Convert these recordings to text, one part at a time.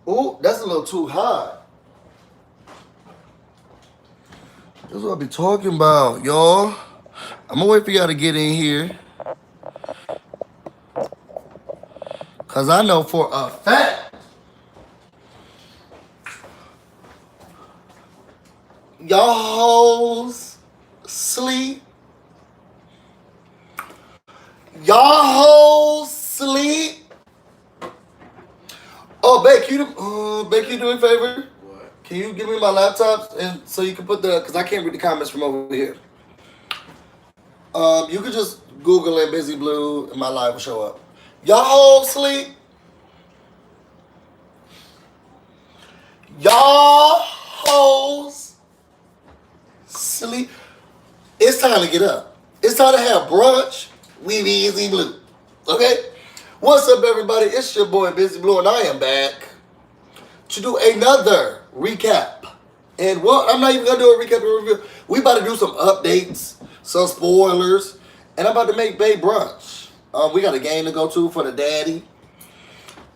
Ooh, that's a little too high. That's what I be talking about, y'all. I'm gonna wait for y'all to get in here. Cause I know for a fact, y'all hoes sleep. Y'all hoes sleep. Oh, Beck, you do me a favor? What? Can you give me my laptop and so you can put cause I can't read the comments from over here. You could just Google it, Busyblu, and my live will show up. Y'all hoes sleep. Y'all hoes sleep. It's time to get up. It's time to have brunch with Busyblu. Okay? What's up, everybody? It's your boy Busyblu, and I am back to do another recap. And what? I'm not even gonna do a recap and review. We about to do some updates, some spoilers, and I'm about to make Bay brunch. We got a game to go to for the daddy.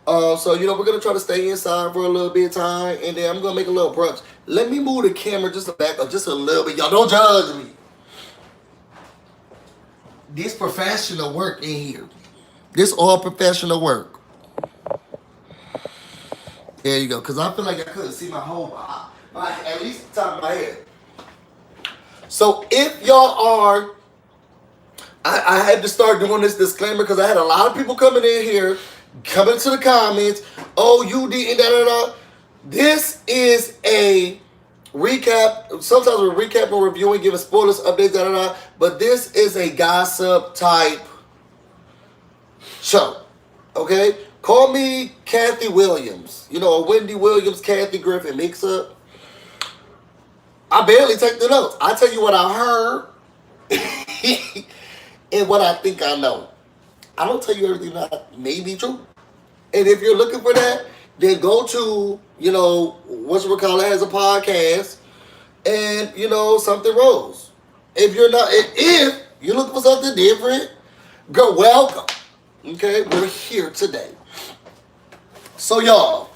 So we're gonna try to stay inside for a little bit of time, and then I'm gonna make a little brunch. Let me move the camera just back up just a little bit. Y'all don't judge me. This professional work in here. This all professional work. There you go. Cause I feel like I couldn't see my whole, at least the top of my head. So if y'all are, I had to start doing this disclaimer because I had a lot of people coming in here, coming to the comments. Oh, you didn't da da da. This is a recap. Sometimes we're recapping, reviewing, giving spoilers, updates, da da da. But this is a gossip type show. Okay? Call me Kathy Williams. You know, a Wendy Williams, Kathy Griffin mix up. I barely take the notes. I tell you what I heard and what I think I know. I don't tell you everything that may be true. And if you're looking for that, then go to, whatchamacallit has a podcast and, something rolls. If you're looking for something different, girl, welcome. Okay, we're here today. So, y'all,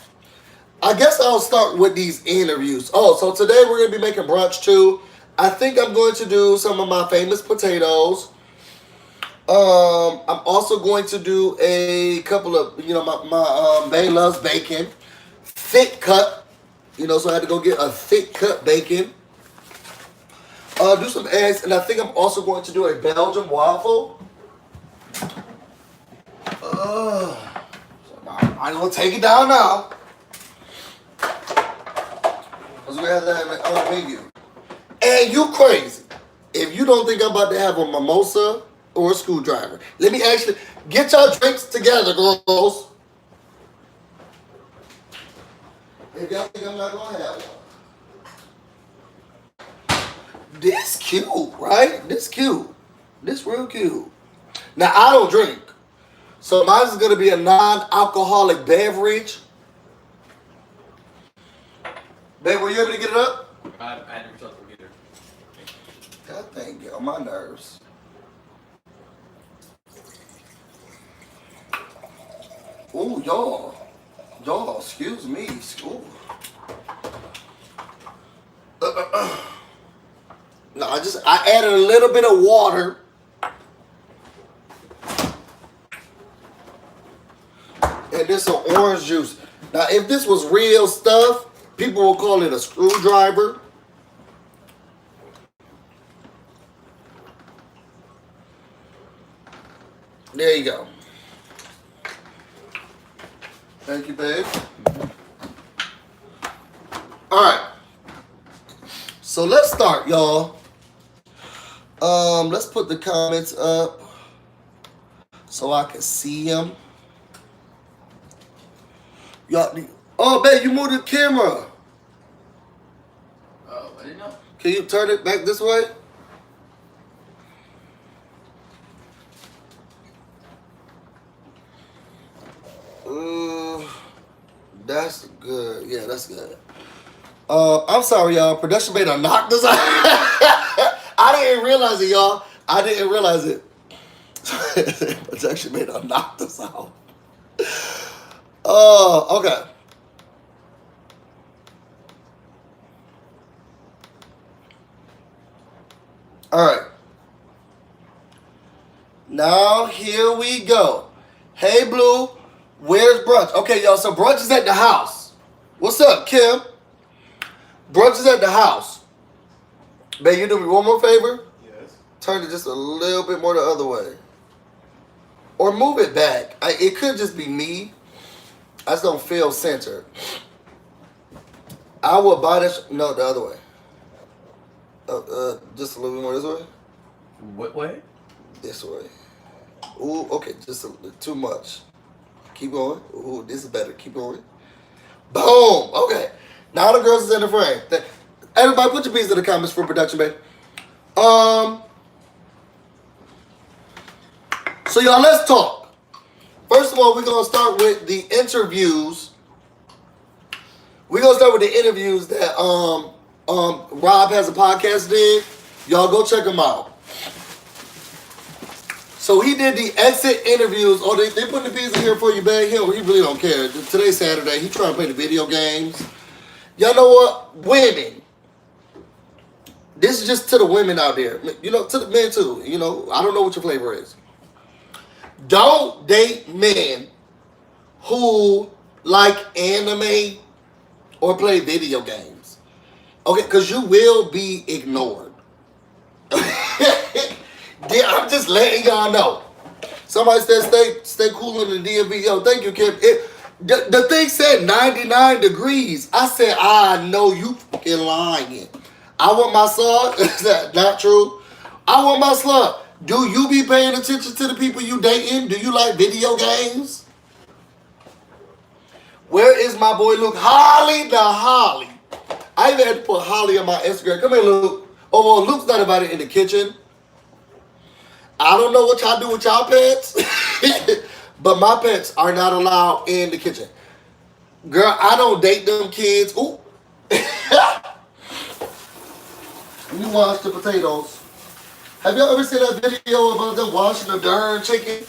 I guess I'll start with these interviews. Oh, so today we're going to be making brunch too. I think I'm going to do some of my famous potatoes. I'm also going to do a couple of, my Bay loves bacon. Thick cut. So I had to go get a thick cut bacon. Do some eggs, and I think I'm also going to do a Belgian waffle. I'm going to take it down now. Because we have to have it on the menu. And you crazy if you don't think I'm about to have a mimosa or a screwdriver. Let me actually get y'all drinks together, girls. If y'all think I'm not going to have one. This cute, right? This cute. This real cute. Now, I don't drink. So mine is going to be a non-alcoholic beverage. Babe, were you able to get it up? I never thought to get her. God dang, get on my nerves. Ooh, y'all. Y'all, excuse me. Ooh. No, I added a little bit of water. And there's some orange juice. Now, if this was real stuff, people will call it a screwdriver. There you go. Thank you, babe. All right. So let's start, y'all. Let's put the comments up so I can see them. Y'all, oh, babe, you moved the camera. Oh, I didn't know. Can you turn it back this way? That's good. Yeah, that's good. I'm sorry, y'all. Production made a knock this out. I didn't realize it, y'all. I didn't realize it. Production made a knock this out. Okay. All right. Now, here we go. Hey, Blue, where's brunch? Okay, y'all, so brunch is at the house. What's up, Kim? Brunch is at the house. Babe, you do me one more favor? Yes. Turn it just a little bit more the other way. Or move it back. It could just be me. I just don't feel centered. I will buy this. No, the other way. Just a little bit more this way. What way? This way. Ooh, okay, just too much. Keep going. Ooh, this is better. Keep going. Boom. Okay. Now the girls is in the frame. Everybody, put your beats in the comments for production, babe. So y'all, let's talk. First of all, we're gonna start with the interviews. We're gonna start with the interviews that Rob has a podcast did. Y'all go check him out. So he did the exit interviews. Oh, they put the beats in here for you, babe. He really don't care. Today's Saturday. He trying to play the video games. Y'all know what? Women. This is just to the women out there. You know, to the men too. You know, I don't know what your flavor is. Don't date men who like anime or play video games. Okay, because you will be ignored. Yeah, I'm just letting y'all know. Somebody said stay cool in the DMV. Yo, thank you, Kim. The thing said 99 degrees. I said, I know you fucking lying. I want my slug. Is that not true? I want my slug. Do you be paying attention to the people you dating? Do you like video games? Where is my boy Luke? Holly the Holly. I even had to put Holly on my Instagram. Come here, Luke. Oh, well, Luke's not invited in the kitchen. I don't know what y'all do with y'all pets, but my pets are not allowed in the kitchen. Girl, I don't date them kids. Ooh. Let me wash the potatoes. Have y'all ever seen that video about them washing the darn chicken?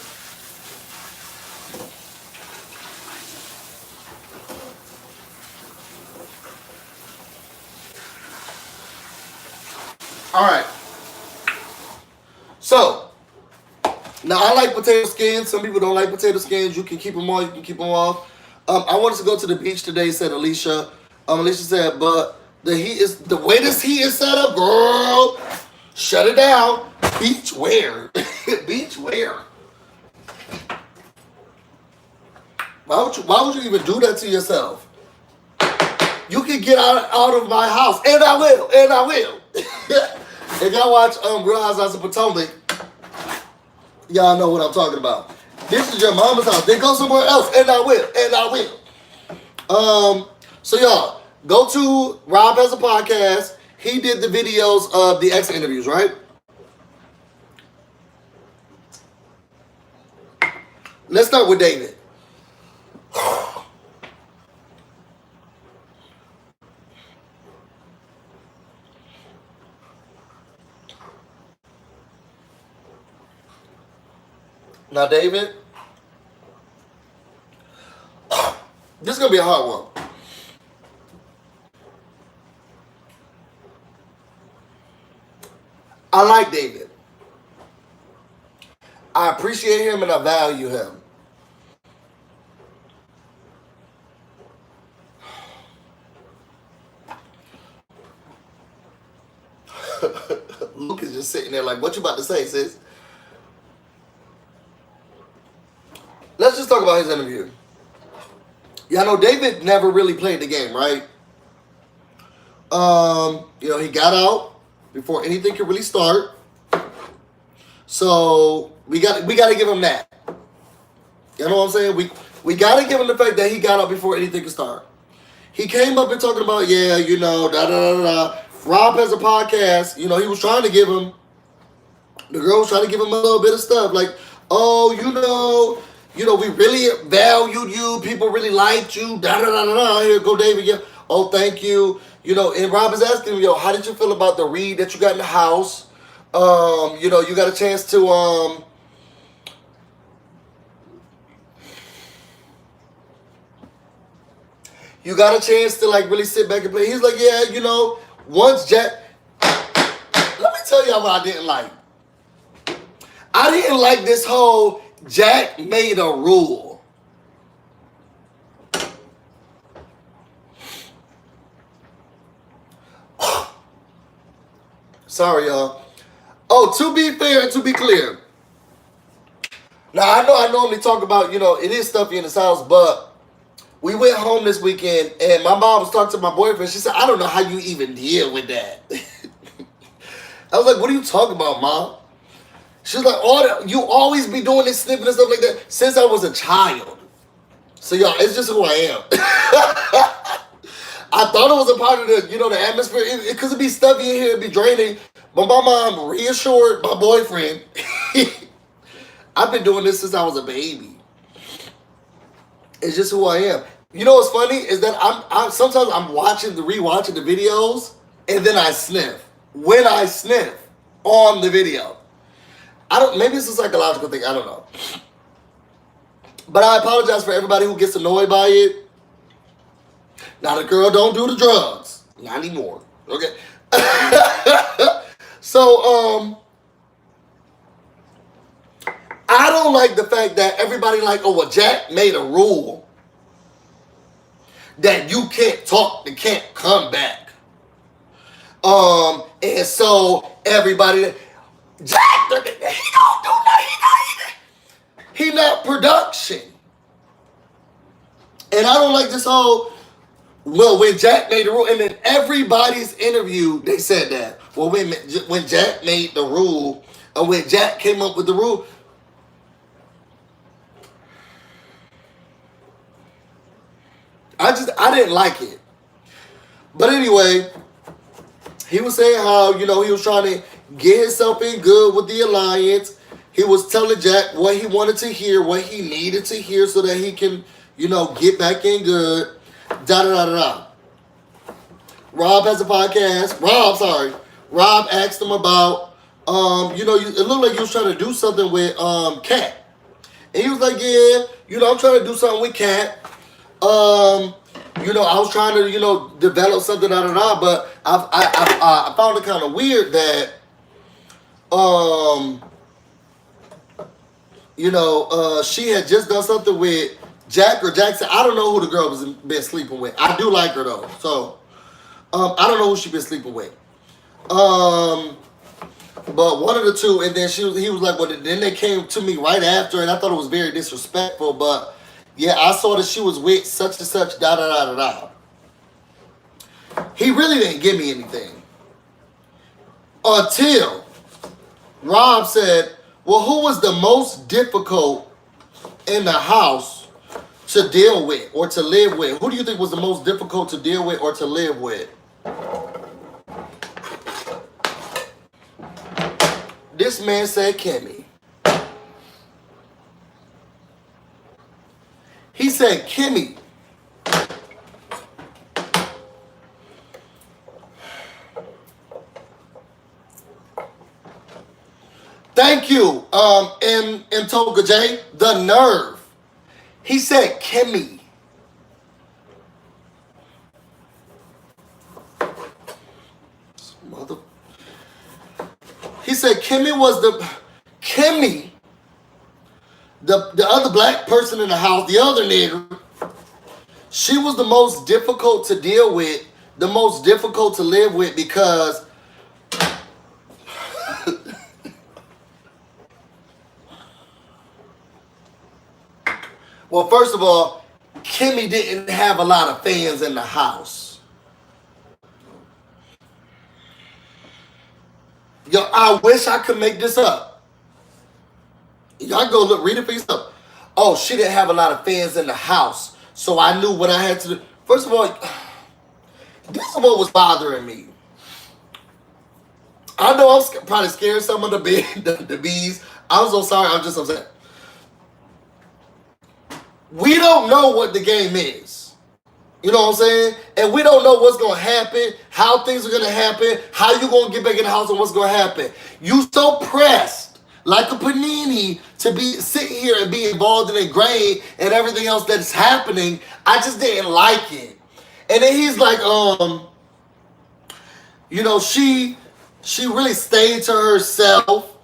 All right. So, now I like potato skins. Some people don't like potato skins. You can keep them on. You can keep them off. I wanted to go to the beach today, said Alicia. Alicia said, but the way this heat is set up, girl. Shut it down. Beach wear. Beach wear. Why would you even do that to yourself? You can get out of my house, and I will, and I will. If y'all watch Real Housewives of Potomac, y'all know what I'm talking about. This is your mama's house. Then go somewhere else, and I will, and I will. So y'all, go to Rob has a podcast. He did the videos of the exit interviews, right? Let's start with David. Now, David, this is going to be a hard one. I like David. I appreciate him and I value him. Luke is just sitting there like, what you about to say, sis? Let's just talk about his interview. Y'all know David never really played the game, right? He got out before anything could really start. So we got to give him that. You know what I'm saying? We got to give him the fact that he got out before anything could start. He came up and talking about, da-da-da-da. Rob has a podcast. He was trying to give him, the girl was trying to give him a little bit of stuff. Like, oh, we really valued you. People really liked you. Da-da-da-da-da. Here go David. Yeah. Oh, thank you. And Rob is asking him, how did you feel about the read that you got in the house? You got a chance to, you got a chance to, like, really sit back and play. He's like, yeah, once Jack, let me tell tell y'all what I didn't like. I didn't like this whole Jack made a rule. Sorry, y'all. Oh, to be fair and to be clear. Now, I know I normally talk about, it is stuffy in this house, but we went home this weekend and my mom was talking to my boyfriend. She said, I don't know how you even deal with that. I was like, what are you talking about, Mom? She's like, you always be doing this snipping and stuff like that since I was a child. So, y'all, it's just who I am. I thought it was a part of the atmosphere. Because it'd be stuffy in here, it'd be draining. But my mom reassured my boyfriend, I've been doing this since I was a baby. It's just who I am. You know what's funny is that I'm sometimes I'm rewatching the videos, and then I sniff. When I sniff on the video. Maybe it's a psychological thing, I don't know. But I apologize for everybody who gets annoyed by it. Now the girl don't do the drugs. Not anymore. Okay. So, I don't like the fact that everybody Jack made a rule that you can't talk and can't come back. And so everybody, Jack, he don't do nothing. He not production. And I don't like this whole, when Jack made the rule, and then everybody's interview, they said that. Well, when Jack made the rule, or when Jack came up with the rule, I didn't like it. But anyway, he was saying how, he was trying to get himself in good with the alliance. He was telling Jack what he wanted to hear, what he needed to hear so that he can, get back in good. Da-da-da-da-da. Rob has a podcast. Rob asked him about, it looked like he was trying to do something with Kat. And he was like, yeah, I'm trying to do something with Kat. I was trying to, develop something, but I found it kind of weird that, she had just done something with Jack or Jackson. I don't know who the girl was been sleeping with. I do like her though, so I don't know who she been sleeping with. But one of the two, and then he was like, well, then they came to me right after, and I thought it was very disrespectful, but. Yeah, I saw that she was with such and such, da-da-da-da-da. He really didn't give me anything. Until Rob said, well, who was the most difficult in the house to deal with or to live with? Who do you think was the most difficult to deal with or to live with? This man said Kimmy. He said, Kimmy. Thank you, M. Toga J. The nerve. He said, Kimmy. He said, Kimmy was the other black person in the house, the other nigger, she was the most difficult to deal with, the most difficult to live with because well, first of all, Kimmy didn't have a lot of fans in the house. Yo, I wish I could make this up. Y'all go read it for yourself. Oh, she didn't have a lot of fans in the house, so I knew what I had to do. First of all, this is what was bothering me. I know I'm probably scaring some of the bees. I'm so sorry. I'm just upset. We don't know what the game is. You know what I'm saying? And we don't know what's going to happen, how things are going to happen, how you're going to get back in the house and what's going to happen. You so pressed. Like a panini to be sitting here and be involved in a grade and everything else that is happening. I just didn't like it. And then he's like, she She really stayed to herself.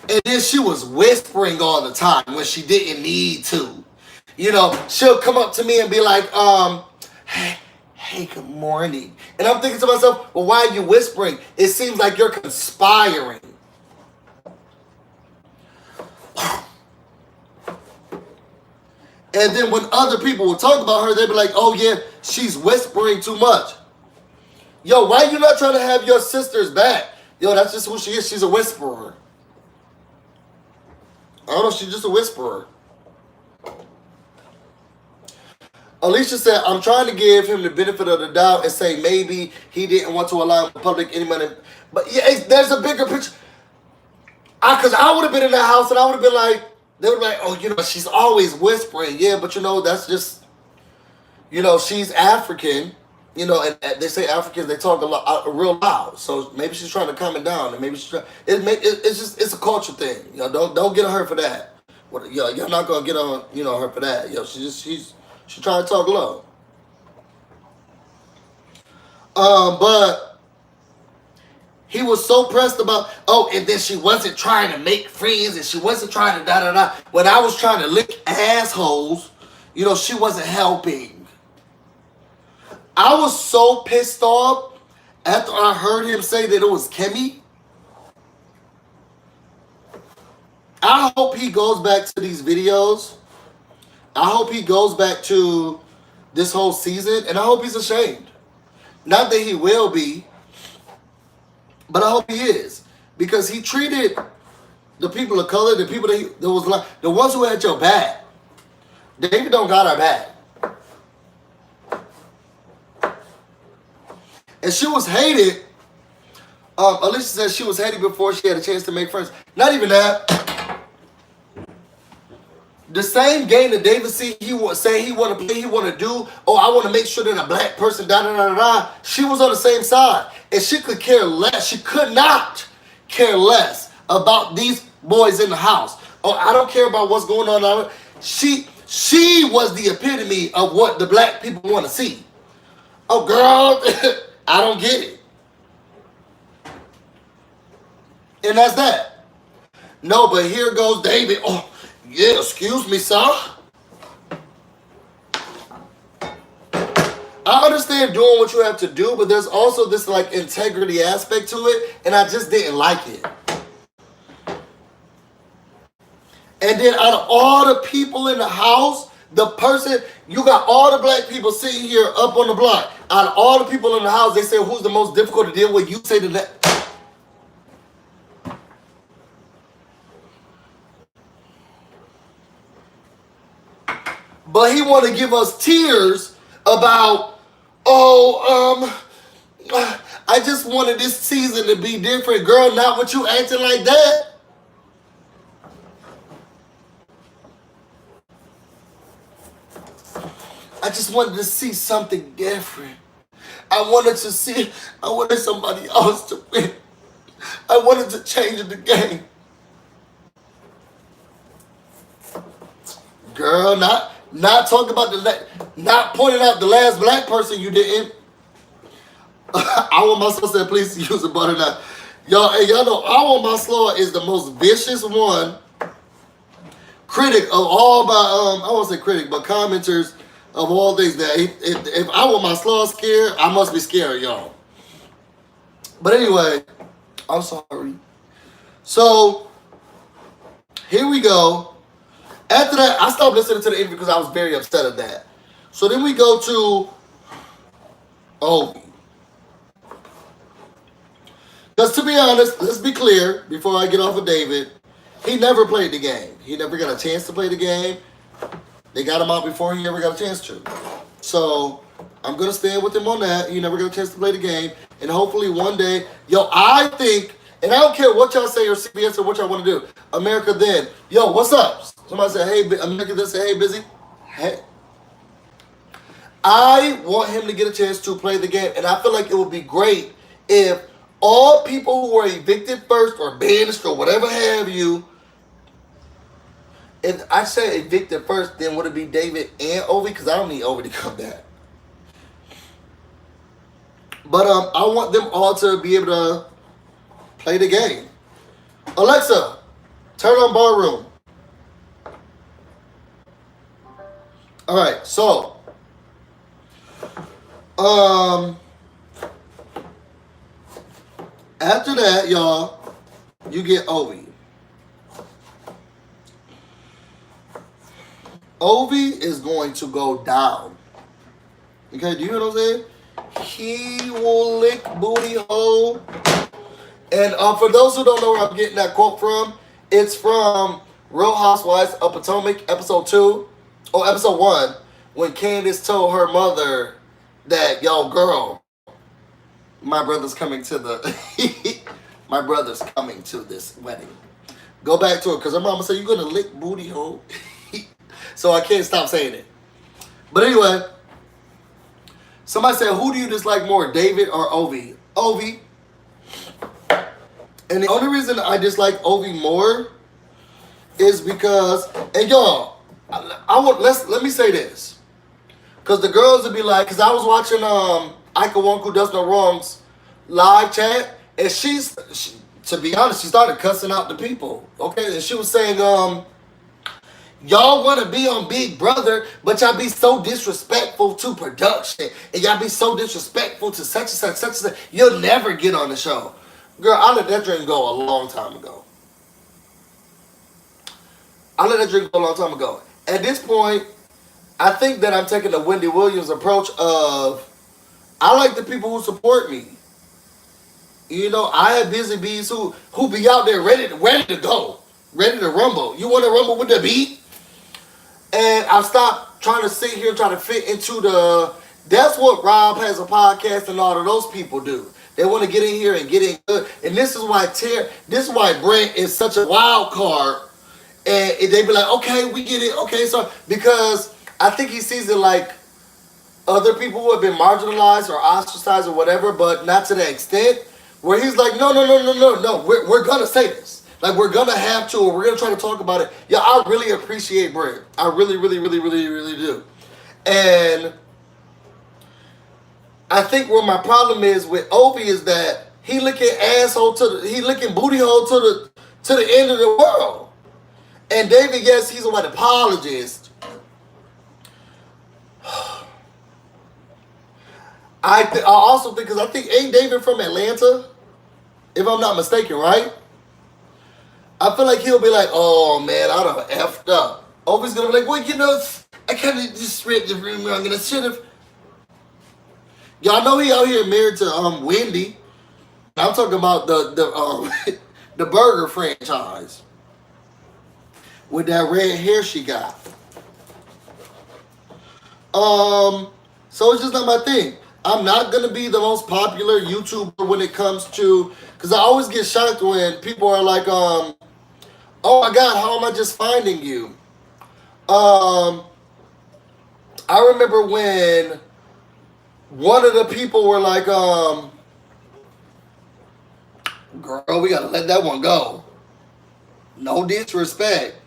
And then she was whispering all the time when she didn't need to. You know, she'll come up to me and be like, hey, good morning. And I'm thinking to myself, well, why are you whispering? It seems like you're conspiring. And then when other people will talk about her, they'll be like, oh yeah, she's whispering too much. Yo, why are you not trying to have your sister's back? Yo, that's just who she is. She's a whisperer. I don't know, she's just a whisperer. Alicia said, I'm trying to give him the benefit of the doubt and say maybe he didn't want to allow the public any money. But yeah, there's a bigger picture. Because I would have been in that house and I would have been like, they would be like, oh, you know, she's always whispering. Yeah, but you know, that's just, you know, she's African. You know, and they say Africans, they talk a lot, real loud. So maybe she's trying to calm it down, and maybe she's trying. It's a culture thing. You know, don't get on her for that. Yo, you're not gonna get on, you know, her for that. Yo, she's trying to talk low. But he was so pressed about, oh, and then she wasn't trying to make friends, and she wasn't trying to da. When I was trying to lick assholes, you know, she wasn't helping. I was so pissed off after I heard him say that it was Kimmy. I hope he goes back to these videos. I hope he goes back to this whole season, and I hope he's ashamed. Not that he will be, but I hope he is, because he treated the people of color, the people that was like the ones who had your back. David don't got our back. And she was hated. Alicia said she was hated before she had a chance to make friends. Not even that. The same game that David said he want to play, he want to do. Oh, I want to make sure that a black person, da. She was on the same side, and she could care less. She could not care less about these boys in the house. Oh, I don't care about what's going on. She was the epitome of what the black people want to see. Oh, girl. I don't get it. And that's that. No, but here goes David. Oh, yeah, excuse me, sir. I understand doing what you have to do, but there's also this like integrity aspect to it, and I just didn't like it. And then out of all the people in the house, the person, you got all the black people sitting here up on the block. Out of all the people in the house, they say who's the most difficult to deal with. You say that. But he want to give us tears about, I just wanted this season to be different. Girl, not with you acting like that. I just wanted to see something different. I wanted somebody else to win. I wanted to change the game. Girl, not talking about not pointing out the last black person you didn't. I want my sister to please use a butter knife. Y'all know I want my slaw is the most vicious one. Critic of all my I won't say critic, but commenters of all things that if I want my slaw scared, I must be scared, y'all. But anyway, I'm sorry. So here we go. After that, I stopped listening to the interview because I was very upset at that. So then we go to Ovi. Because to be honest, let's be clear before I get off of David, he never played the game. He never got a chance to play the game. They got him out before he ever got a chance to. So I'm going to stand with him on that. He never got a chance to play the game. And hopefully one day, I think, and I don't care what y'all say or CBS or what y'all want to do. America Then. What's up? Somebody said, hey, America Then say, hey, Busy. Hey. I want him to get a chance to play the game. And I feel like it would be great if all people who were evicted first or banished or whatever have you, if I say evicted first, then would it be David and Ovi? Because I don't need Ovi to come back. But I want them all to be able to Play the game. Alexa, turn on bar room. All right, so after that, y'all, you get Ovi. Ovi is going to go down. Okay, do you know what I'm saying? He will lick booty hole. And for those who don't know where I'm getting that quote from, it's from Real Housewives of Potomac, episode 2, or episode 1, when Candace told her mother that, yo, girl, my brother's coming to my brother's coming to this wedding. Go back to it, because her mama said, you're going to lick booty hole. So I can't stop saying it. But anyway, somebody said, who do you dislike more, David or Ovi? Ovi. And the only reason I dislike Ovi more is because, and y'all, let me say this, because the girls would be like, because I was watching Ika Wonku Does No Wrong's live chat, and she, to be honest, she started cussing out the people, okay, and she was saying, y'all want to be on Big Brother, but y'all be so disrespectful to production, and y'all be so disrespectful to such and such, such and such, you'll never get on the show. Girl, I let that drink go a long time ago. At this point, I think that I'm taking the Wendy Williams approach of, I like the people who support me. You know, I have busy bees who be out there ready to go, ready to rumble. You want to rumble with the beat? And I've stopped trying to sit here and try to fit into that's what Rob Has a Podcast and all of those people do. They want to get in here and get in good. And this is why Brent is such a wild card. And they be like, okay, we get it. Okay, so because I think he sees it like other people who have been marginalized or ostracized or whatever, but not to the extent where he's like, no, we're gonna say this. Like, we're gonna have to, or we're gonna try to talk about it. Yeah, I really appreciate Brent. I really, really, really, really, really do. And I think where my problem is with Ovi is that he licking booty hole to the end of the world. And David, yes, he's a white apologist. I also think, because I think, ain't David from Atlanta? If I'm not mistaken, right? I feel like he'll be like, oh man, I done effed up. Ovi's gonna be like, well, you know, I kind of just read the rumor. I'm gonna should have. Y'all know he out here married to Wendy. I'm talking about the the burger franchise with that red hair she got. So it's just not my thing. I'm not gonna be the most popular YouTuber when it comes to, because I always get shocked when people are like, oh my God, how am I just finding you? I remember when one of the people were like, girl, we gotta let that one go. No disrespect.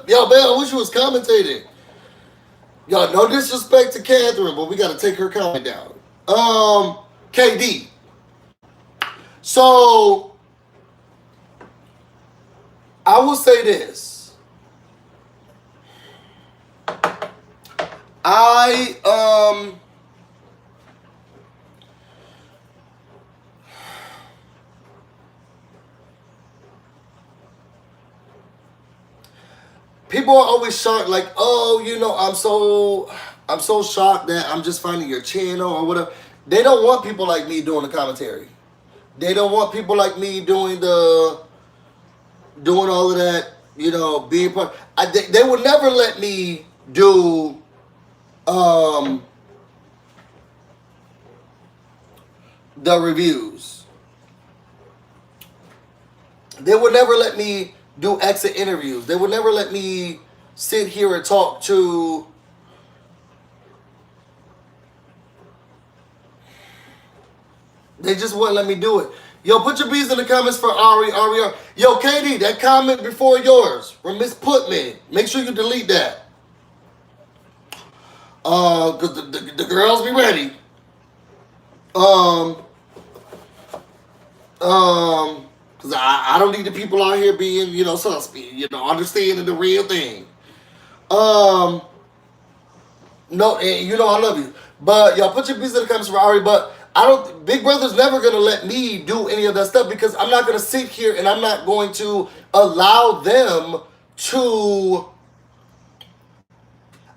Yo, man, I wish you was commentating. Yo, no disrespect to Catherine, but we gotta take her comment down. KD. So, I will say this. People are always shocked, like, oh, you know, I'm so shocked that I'm just finding your channel or whatever. They don't want people like me doing the commentary. They don't want people like me doing all of that, you know, being part. They would never let me do the reviews. They would never let me do exit interviews. They would never let me sit here and talk to they just wouldn't let me do it. Yo, put your bees in the comments for Ari. Yo, KD, that comment before yours from Miss Putman. Make sure you delete that. Because the girls be ready. Because I don't need the people out here being, suspect, understanding the real thing. Um, no, and I love you. But y'all put your business in the comments for Ari, but Big Brother's never gonna let me do any of that stuff because I'm not gonna sit here and I'm not going to allow them to.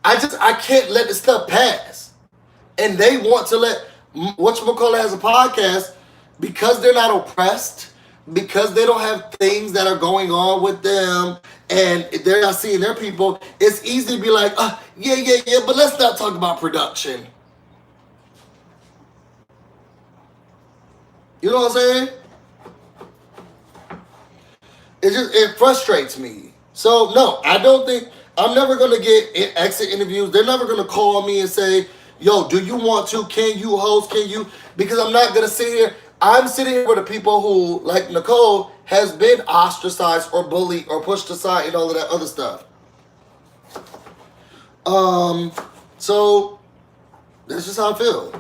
I can't let this stuff pass. And they want to let whatchamacallit has a podcast because they're not oppressed, because they don't have things that are going on with them and they're not seeing their people, it's easy to be like, yeah, but let's not talk about production. You know what I'm saying? It frustrates me. So no, I don't think I'm never gonna get exit interviews. They're never gonna call me and say, "Yo, do you want to? Can you host? Can you?" Because I'm not gonna sit here. I'm sitting here with the people who, like Nicole, has been ostracized or bullied or pushed aside and all of that other stuff. So that's just how I feel.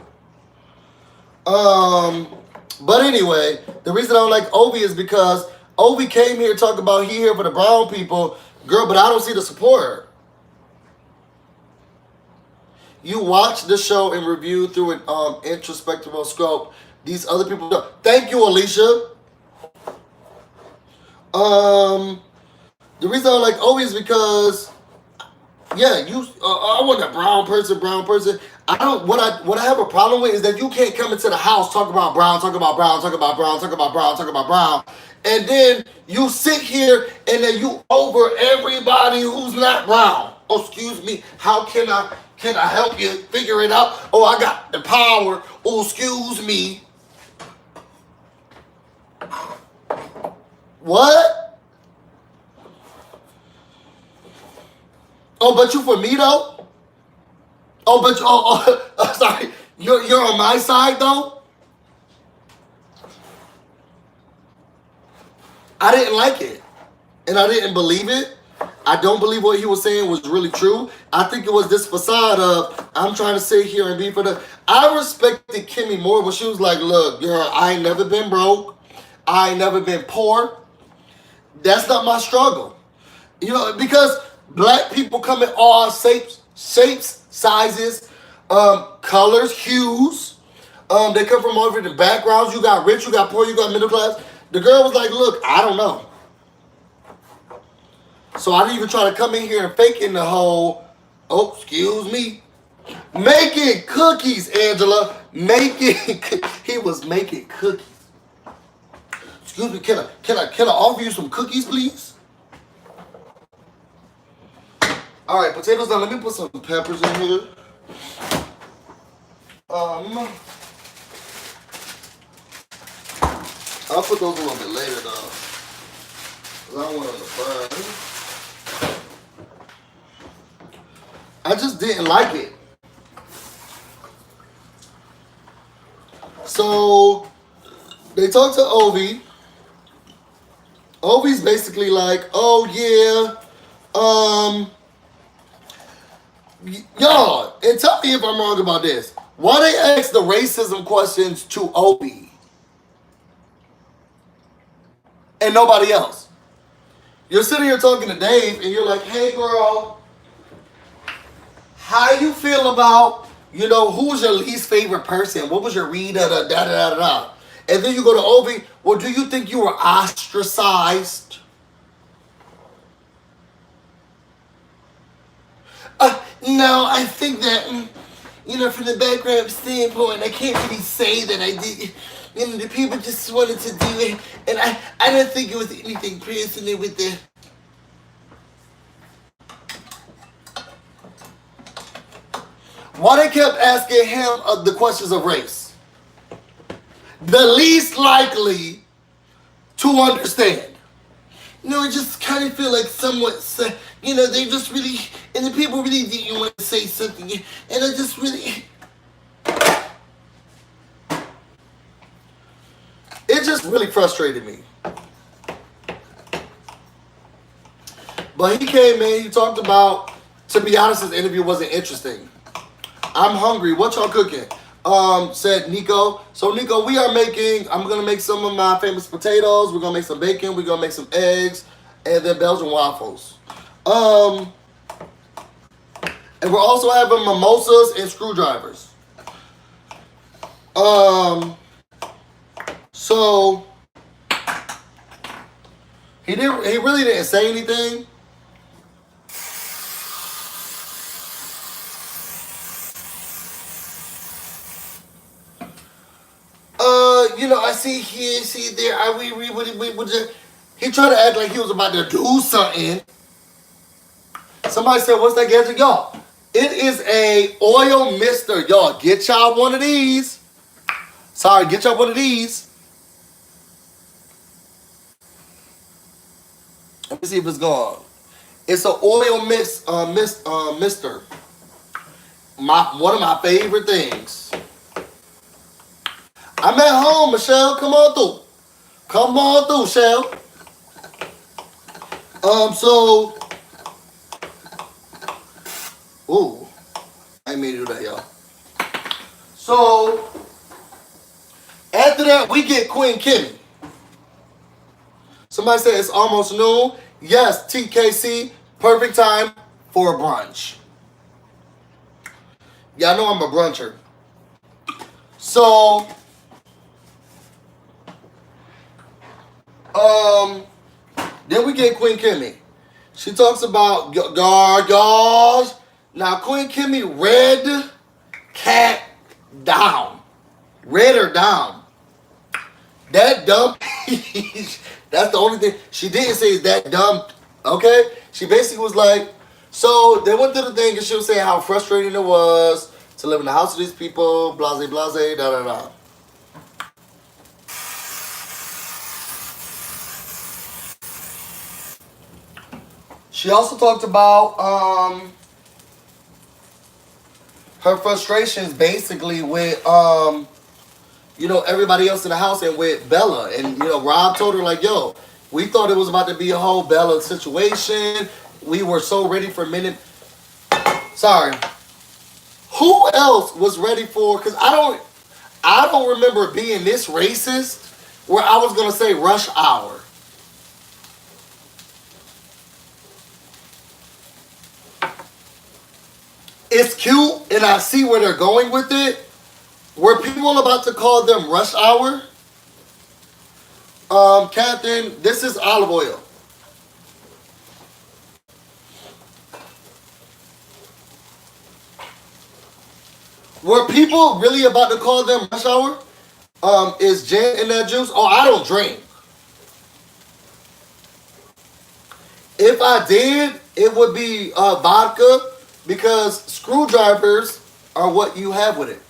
But anyway, the reason I don't like Ovi is because Ovi came here talking about he here for the brown people. Girl, but I don't see the support. You watch the show and review through an introspective scope. These other people don't. Thank you, Alicia. The reason I don't like Ovi is because, yeah, I want a brown person. I don't. What I have a problem with is that you can't come into the house talk about brown, and then you sit here and then you over everybody who's not brown. Oh, excuse me. How can I help you figure it out? Oh, I got the power. Oh, excuse me. What? Oh, but you for me though? Oh, but sorry. You're on my side though? I didn't like it. And I didn't believe it. I don't believe what he was saying was really true. I think it was this facade of, I'm trying to sit here and be for the... I respected Kimmy more when she was like, look, girl, I ain't never been broke. I ain't never been poor. That's not my struggle. Because black people come in all shapes, sizes, colors, hues. They come from all different backgrounds. You got rich, you got poor, you got middle class. The girl was like, look, I don't know. So I didn't even try to come in here and fake in the whole, oh, excuse me. Making cookies, Angela. He was making cookies. Excuse me, can I offer you some cookies, please? All right, potatoes down. Let me put some peppers in here. I'll put those a little bit later, though. Because I don't want them to burn. I just didn't like it. So, they talked to Ovi. Ovi's basically like, oh, yeah, y'all, and tell me if I'm wrong about this. Why they ask the racism questions to Ovi and nobody else? You're sitting here talking to Dave, and you're like, hey, girl, how you feel about, who's your least favorite person? What was your read? Da-da-da-da-da. And then you go to Ovi, well, do you think you were ostracized? No, I think that, from the background standpoint, I can't really say that I did. The people just wanted to do it. And I don't think it was anything personal with the... Why they kept asking him the questions of race? The least likely to understand. I just kind of feel like somewhat, they just really, and the people really didn't want to say something, and I just really, it just really frustrated me. But he came in, he talked about, to be honest, his interview wasn't interesting. I'm hungry. What y'all cooking? Said Nico. So Nico, I'm gonna make some of my famous potatoes. We're gonna make some bacon. We're gonna make some eggs, and then Belgian waffles. Um, and we're also having mimosas and screwdrivers. Um, so he really didn't say anything. I see here, see there. We just, he tried to act like he was about to do something. Somebody said, "What's that gadget, y'all?" It is a oil mister, y'all. Get y'all one of these. Sorry, get y'all one of these. Let me see if it's gone. It's an oil mister. One of my favorite things. I'm at home, Michelle. Come on through. Come on through, Shell. So, ooh, I ain't mean to do that, y'all. So, after that, we get Queen Kimmy. Somebody said it's almost noon. Yes, TKC, perfect time for a brunch. Y'all know I'm a bruncher. So, then we get Queen Kimmy. She talks about gargles. Now, Queen Kimmy, red cat down. Red her down. That dumb. That's the only thing. She didn't say is that dumb. Okay? She basically was like, so they went through the thing and she was saying how frustrating it was to live in the house with these people, blase, blase, da da da. She also talked about her frustrations basically with everybody else in the house and with Bella. And Rob told her like, yo, we thought it was about to be a whole Bella situation. We were so ready for minute. Sorry. Who else was ready for? Because I don't remember being this racist where I was gonna say rush hour. It's cute, and I see where they're going with it. Were people about to call them rush hour? Catherine, this is olive oil. Were people really about to call them rush hour? Is gin in that juice? Oh, I don't drink. If I did, it would be vodka because screwdrivers are what you have with it.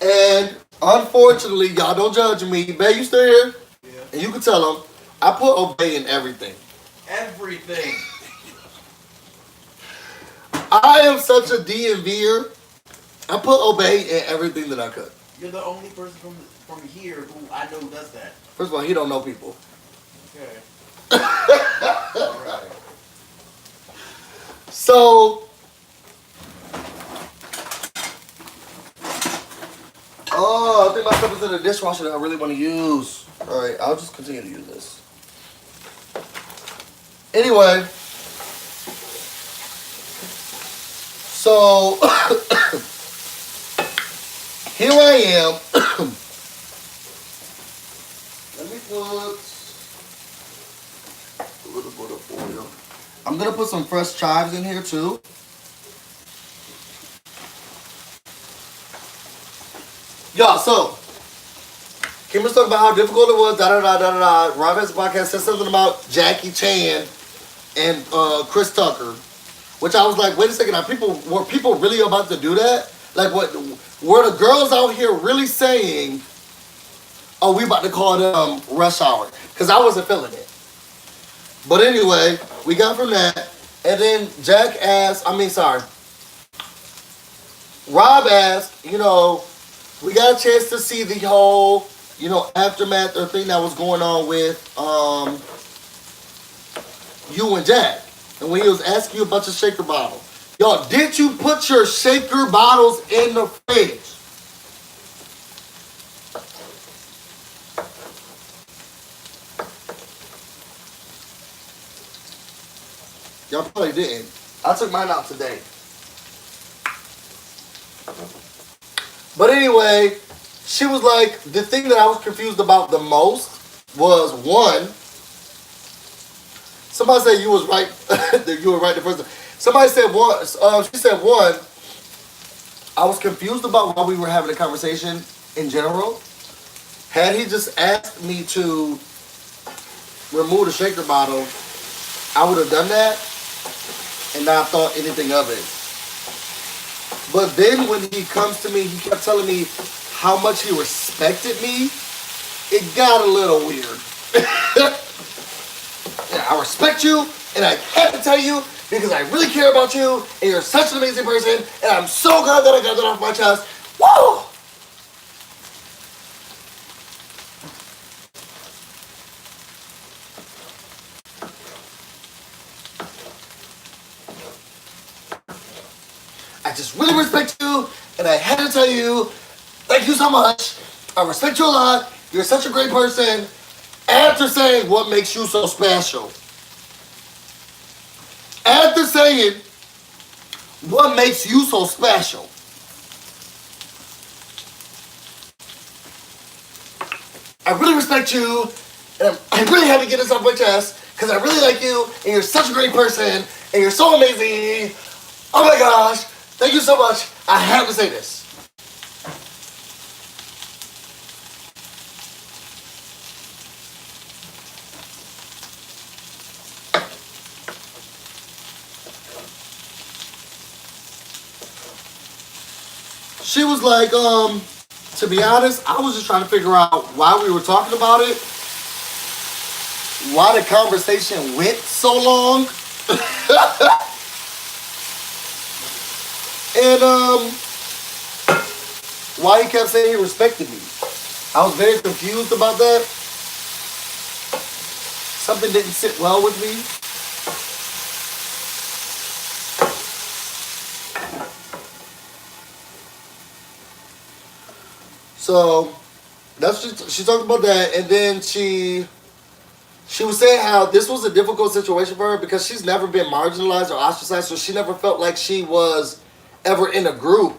And unfortunately, y'all don't judge me. Bay, you still here? Yeah. And you can tell them, I put Obey in everything. Everything. I am such a DMVer. I put Obey in everything that I could. You're the only person from here who I know does that. First of all, he don't know people. Okay. Right. So, I think my stuff is in the dishwasher that I really want to use. All right, I'll just continue to use this. Anyway, so here I am. Let me put a little bit of oil. I'm gonna put some fresh chives in here too. Y'all, so Kim was talking about how difficult it was. Da da da da da. Rob has a podcast said something about Jackie Chan and Chris Tucker, which I was like, wait a second. Were people really about to do that? Like, what were the girls out here really saying? Oh, we about to call them rush hour because I wasn't feeling it. But anyway, we got from that, and then Rob asked, we got a chance to see the whole, aftermath or thing that was going on with you and Jack. And when he was asking you about your shaker bottle. Y'all, did you put your shaker bottles in the fridge? Y'all probably didn't. I took mine out today. But anyway, she was like, the thing that I was confused about the most was one, somebody said you was right, that you were right the first time. Somebody said one, she said one, I was confused about why we were having a conversation in general. Had he just asked me to remove the shaker bottle, I would have done that and not thought anything of it. But then when he comes to me, he kept telling me how much he respected me. It got a little weird. Yeah, I respect you, and I have to tell you because I really care about you, and you're such an amazing person, and I'm so glad that I got that off my chest. Woo! I just really respect you, and I had to tell you, thank you so much. I respect you a lot. You're such a great person. After saying what makes you so special. After saying what makes you so special. I really respect you, and I really had to get this off my chest because I really like you, and you're such a great person, and you're so amazing. Oh my gosh, thank you so much. I have to say this. She was like, to be honest, I was just trying to figure out why we were talking about it, why the conversation went so long, and why he kept saying he respected me. I was very confused about that. Something didn't sit well with me. So that's just, she talked about that, and then she was saying how this was a difficult situation for her because she's never been marginalized or ostracized, so she never felt like she was ever in a group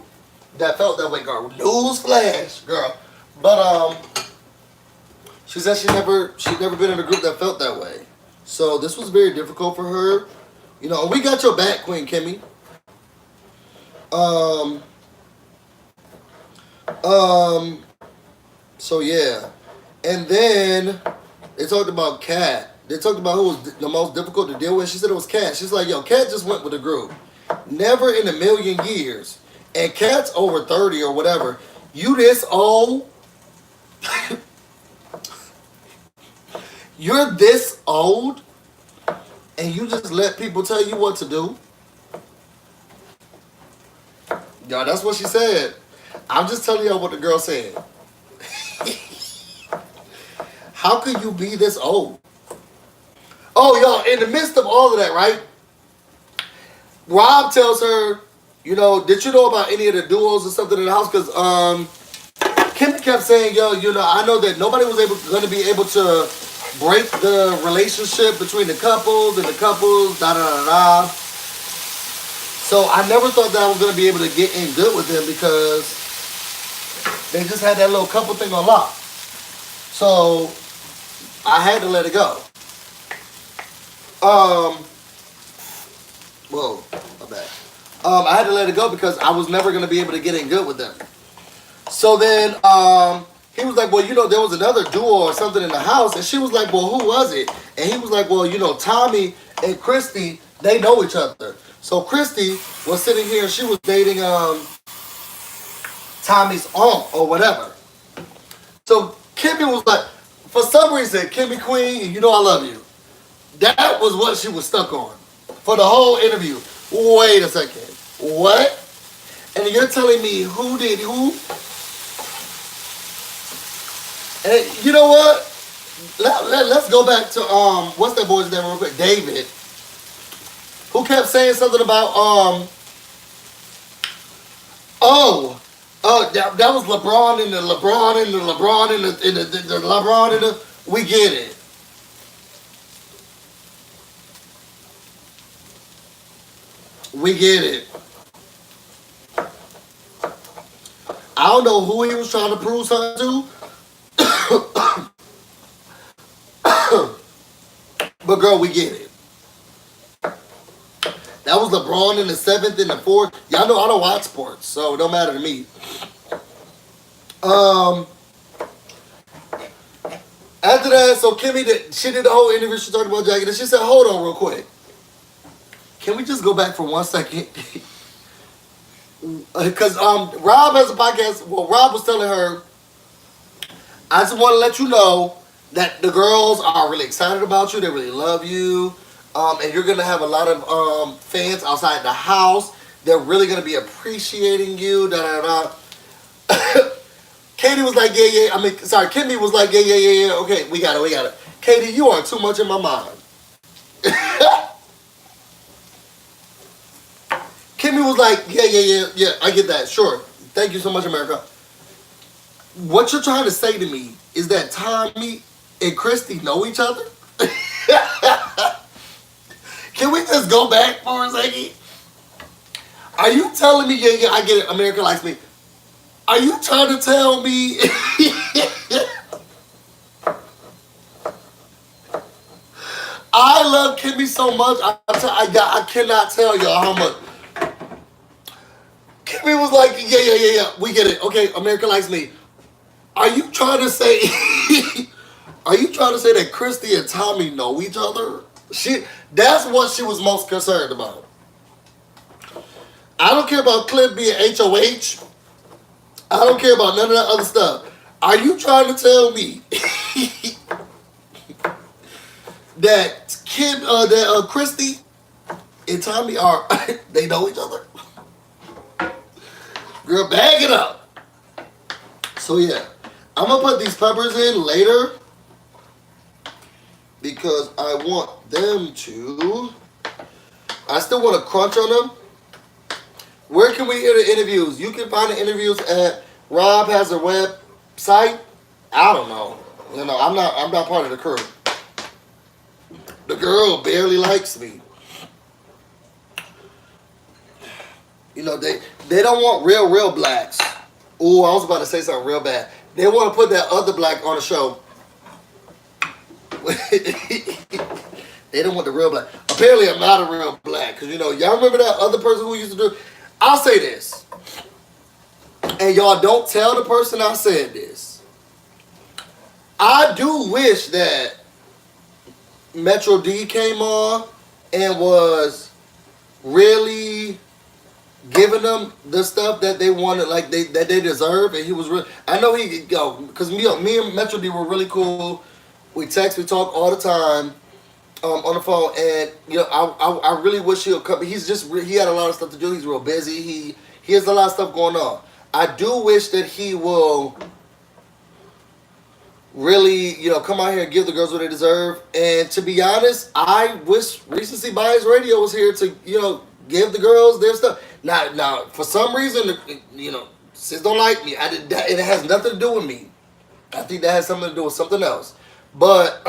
that felt that way, girl. Newsflash, girl. But she said she'd never been in a group that felt that way. So this was very difficult for her. You know, we got your back, Queen Kimmy. So yeah. And then they talked about Kat. They talked about who was the most difficult to deal with. She said it was Kat. She's like, yo, Kat just went with the group. Never in a million years. And Kat's over 30 or whatever. You this old? You're this old? And you just let people tell you what to do? Y'all, that's what she said. I'm just telling y'all what the girl said. How could you be this old? Oh, y'all, in the midst of all of that, right? Rob tells her, you know, did you know about any of the duos or something in the house? Because Kim kept saying, yo, you know, I know that nobody was going to be able to break the relationship between the couples and the couples, da da da da. So I never thought that I was going to be able to get in good with them because they just had that little couple thing on lock. So I had to let it go. Whoa, my bad. I had to let it go because I was never going to be able to get in good with them. So then he was like, well, you know, there was another duo or something in the house. And she was like, well, who was it? And he was like, well, you know, Tommy and Christy, they know each other. So Christy was sitting here and she was dating Tommy's aunt or whatever. So Kimmy was like, for some reason, Kimmy Queen, you know I love you. That was what she was stuck on for the whole interview. Wait a second. What? And you're telling me who did who? And you know what? Let's go back to what's that boy's name real quick? David. Who kept saying something about Oh, that was LeBron and the LeBron and the LeBron and the LeBron and the. We get it. We get it. I don't know who he was trying to prove something to, but girl, we get it. That was LeBron in the seventh and the fourth. Y'all know I don't watch sports, so it don't matter to me. Um, After that, so Kimmy she did the whole interview. She talked about Jackie, and she said, "Hold on, real quick. Can we just go back for 1 second? Because Rob has a podcast. Well, Rob was telling her, I just want to let you know that the girls are really excited about you. They really love you. And you're going to have a lot of fans outside the house. They're really going to be appreciating you. Da da da. Katie was like, yeah, yeah. I mean, sorry, Kimmy was like, yeah, yeah, yeah, yeah. Okay, we got it, we got it. Katie, you are too much in my mind. Kimmy was like, yeah, yeah, yeah, yeah. I get that. Sure. Thank you so much, America. What you're trying to say to me is that Tommy and Christy know each other? Can we just go back for a second? Are you telling me, yeah, yeah, I get it, America likes me. Are you trying to tell me I love Kimmy so much, I cannot tell y'all how much. Kimmy was like, yeah, yeah, yeah, yeah, we get it. Okay, America likes me. Are you trying to say are you trying to say that Christy and Tommy know each other? That's what she was most concerned about. I don't care about Cliff being HOH. I don't care about none of that other stuff. Are you trying to tell me that Christy and Tommy are they know each other? Girl, bag it up. So yeah, I'm gonna put these peppers in later because I want them to. I still want to crunch on them. Where can we hear the interviews? You can find the interviews at Rob has a website. I don't know. You know, I'm not part of the crew. The girl barely likes me. You know, they don't want real blacks. Ooh, I was about to say something real bad. They want to put that other black on the show. They don't want the real black. Apparently, I'm not a real black. Because, you know, y'all remember that other person who used to do. I'll say this. And y'all don't tell the person I said this. I do wish that Metro D came on and was really giving them the stuff that they wanted, like that they deserve, and he was really. I know he because me and Metro D were really cool. We text, we talk all the time on the phone, and you know I really wish he'll come. He had a lot of stuff to do. He's real busy. He has a lot of stuff going on. I do wish that he will really, you know, come out here and give the girls what they deserve. And to be honest, I wish Recency Bias Radio was here to, you know, give the girls their stuff. Now, for some reason, you know, sis don't like me. It has nothing to do with me. I think that has something to do with something else. But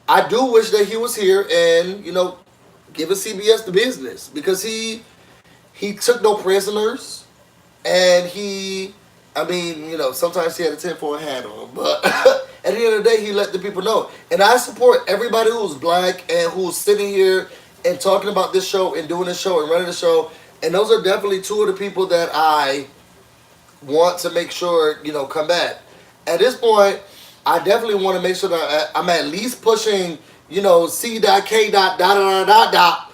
I do wish that he was here and, you know, giving CBS the business because he took no prisoners. And I mean, you know, sometimes he had a tinfoil hat on, but at the end of the day, he let the people know. And I support everybody who's black and who's sitting here and talking about this show and doing this show and running the show. And those are definitely two of the people that I want to make sure, you know, come back. At this point, I definitely want to make sure that I'm at least pushing, you know, C.K. dot dot dot dot dot.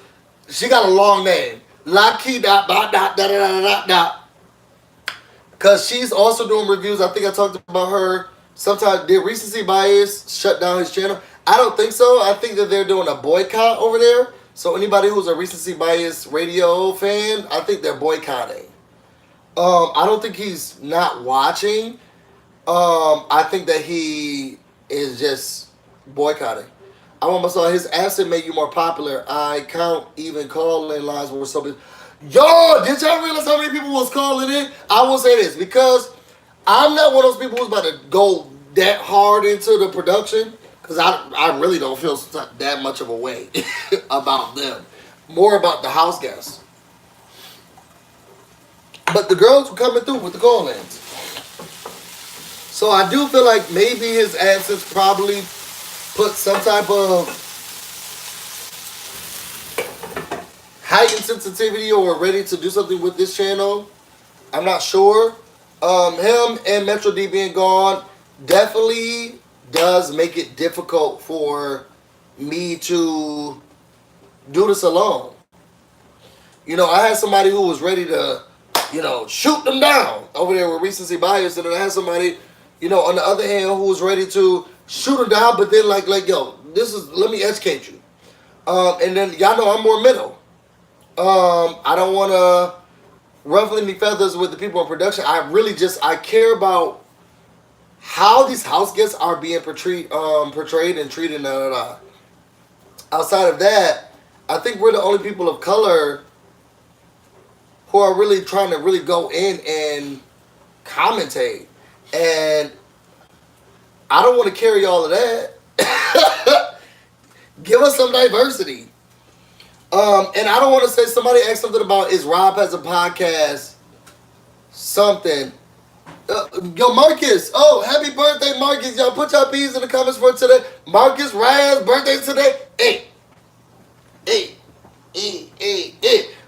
She got a long name. Lockheed dot dot dot dot dot dot. Because she's also doing reviews. I think I talked about her sometime. Did Recency Bias shut down his channel? I don't think so. I think that they're doing a boycott over there. So anybody who's a Recency Bias Radio fan, I think they're boycotting. I don't think he's not watching. I think that he is just boycotting. I almost saw his accent made you more popular. I can't even call in lines where so. Yo, did y'all realize how many people was calling in? I will say this because I'm not one of those people who's about to go that hard into the production because I really don't feel that much of a way about them. More about the house guests. But the girls were coming through with the call-ins. So I do feel like maybe his absence probably put some type of heightened sensitivity or ready to do something with this channel. I'm not sure. Him and Metro D being gone definitely does make it difficult for me to do this alone. You know, I had somebody who was ready to, shoot them down over there with recency bias, and then I had somebody, on the other hand, who was ready to shoot them down, but then like, yo, let me educate you. And then y'all know I'm more middle. I don't want to ruffle any feathers with the people in production. I care about how these house guests are being portrayed and treated. Outside of that, I think we're the only people of color who are really trying to really go in and commentate. And I don't want to carry all of that. Give us some diversity. And I don't want to say somebody asked something about is Rob has a podcast something. Yo, Marcus. Oh, happy birthday, Marcus. Y'all put your P's in the comments for today. Marcus Raz, birthday today. Hey.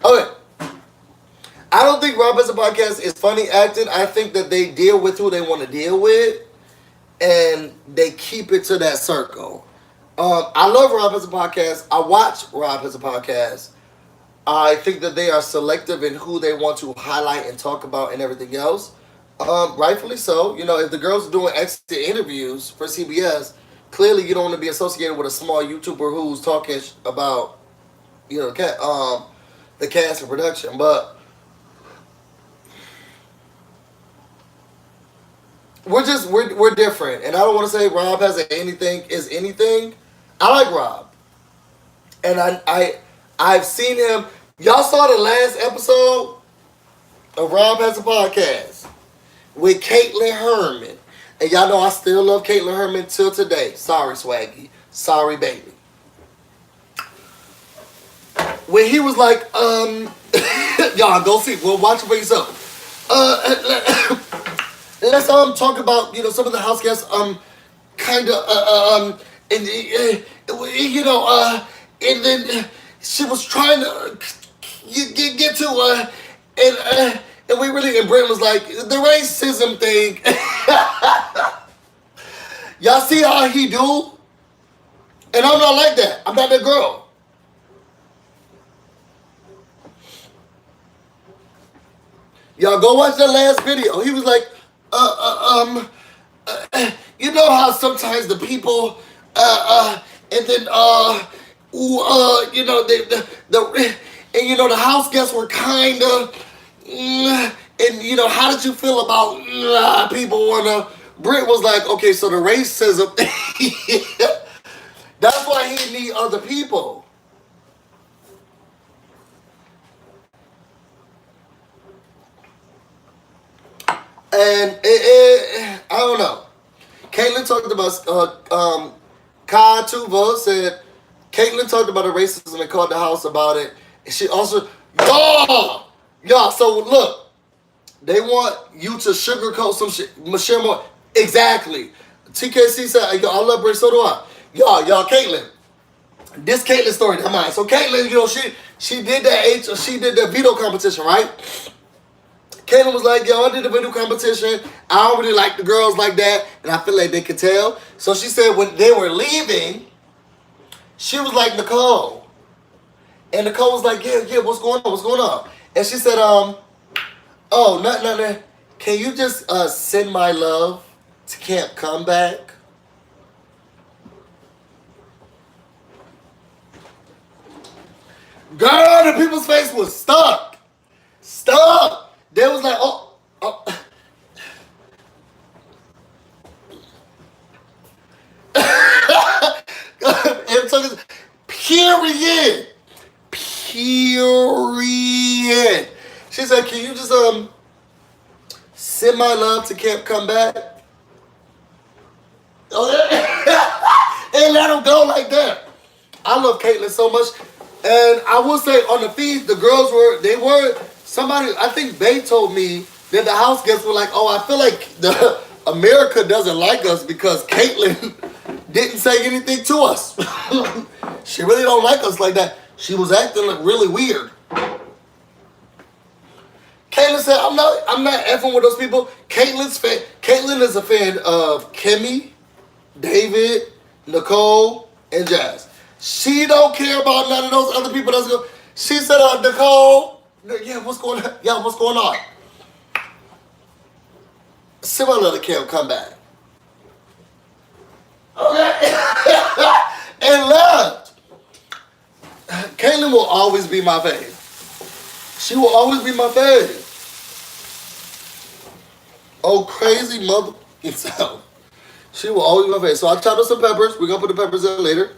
Okay. I don't think Rob has a podcast is funny acting. I think that they deal with who they want to deal with. And they keep it to that circle. I love Rob as a podcast. I watch Rob as a podcast. I think that they are selective in who they want to highlight and talk about and everything else. Rightfully so. If the girls are doing exit interviews for CBS, clearly you don't want to be associated with a small YouTuber who's talking about, the cast and production. But we're different, and I don't want to say Rob has anything. I like Rob, and I've seen him. Y'all saw the last episode of Rob Has a Podcast with Caitlin Herman, and y'all know I still love Caitlin Herman till today. Sorry, Swaggy. Sorry, baby. When he was like, y'all go see. Well, watch it for yourself. Let's talk about some of the house guests kind of and then she was trying to get to and we really, and Brent was like the racism thing. Y'all see how he do? And I'm not like that. I'm not that girl. Y'all go watch that last video. He was like, you know how sometimes the people, and then, the house guests were kind of, and how did you feel about people wanna? Britt was like, okay, so the racism, that's why he need other people. And I don't know. Caitlin talked about Kai Tuva said Caitlin talked about the racism and called the house about it. And she also y'all. So look, they want you to sugarcoat some shit. Michelle Moore, exactly. TKC said, yo, I love Brit, so do I. Y'all, Caitlin. This Caitlin story, come on. So Caitlin, she did that veto competition, right? Caitlin was like, yo, I did the video competition. I don't really like the girls like that. And I feel like they could tell. So she said when they were leaving, she was like, Nicole. And Nicole was like, yeah, what's going on? And she said, oh, nothing. Can you just send my love to Camp Comeback? Girl, the people's face was stuck. They was like, oh. Period. Period. She said, can you just send my love to Camp Come Back? Oh, and let him go like that. I love Caitlyn so much. And I will say on the feed, the girls were somebody, I think they told me that the house guests were like, oh, I feel like America doesn't like us because Caitlyn didn't say anything to us. She really don't like us like that. She was acting like really weird. Caitlyn said, I'm not effing with those people. Caitlyn is a fan of Kimmy, David, Nicole, and Jazz. She don't care about none of those other people that's going. She said, Nicole, yeah, what's going on? Yeah, what's going on? Similar to Kim, come back. Okay. And left. Caitlyn will always be my fave. She will always be my fave. Oh, crazy mother itself. She will always be my fave. So I chopped up some peppers. We're going to put the peppers in later.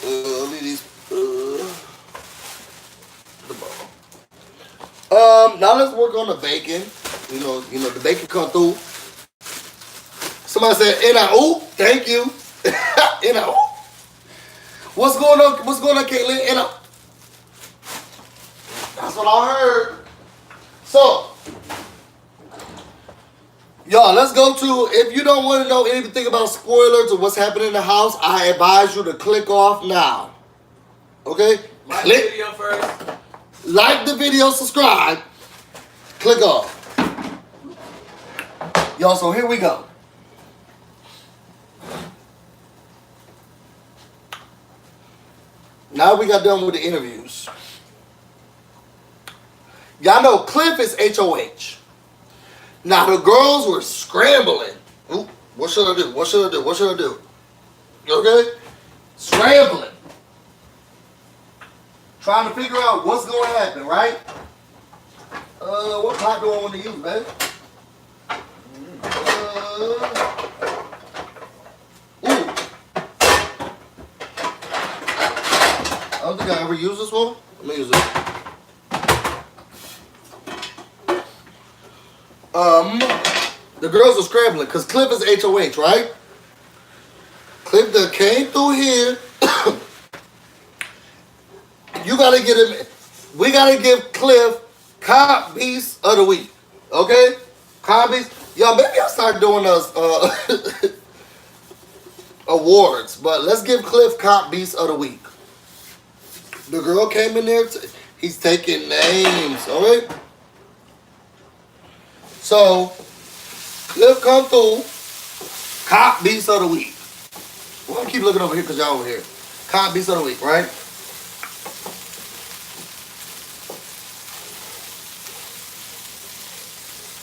Let me these. The bowl. Now let's work on the bacon. You know, the bacon come through. Somebody said, "Ooh, thank you." Ooh. What's going on? What's going on, Caitlyn? That's what I heard. So, y'all, let's go to. If you don't want to know anything about spoilers or what's happening in the house, I advise you to click off now. Okay? Like the video first. Like the video, subscribe, click off. Y'all, so here we go. Now we got done with the interviews. Y'all know Cliff is HOH. Now the girls were scrambling. Ooh, what should I do? What should I do? What should I do? Okay? Scrambling. Trying to figure out what's going to happen, right? What pot do I want to use, baby? Ooh. I don't think I ever used this one. Let me use it. The girls are scrambling because Cliff is HOH, right? Cliff that came through here. You gotta get him. We gotta give Cliff Cop Beast of the Week. Okay? Cop Beast. Y'all, maybe I'll start doing us awards, but let's give Cliff Cop Beast of the Week. The girl came in there. He's taking names, alright? So, Cliff come through. Cop Beast of the Week. We're gonna keep looking over here because y'all over here. Cop Beast of the Week, right?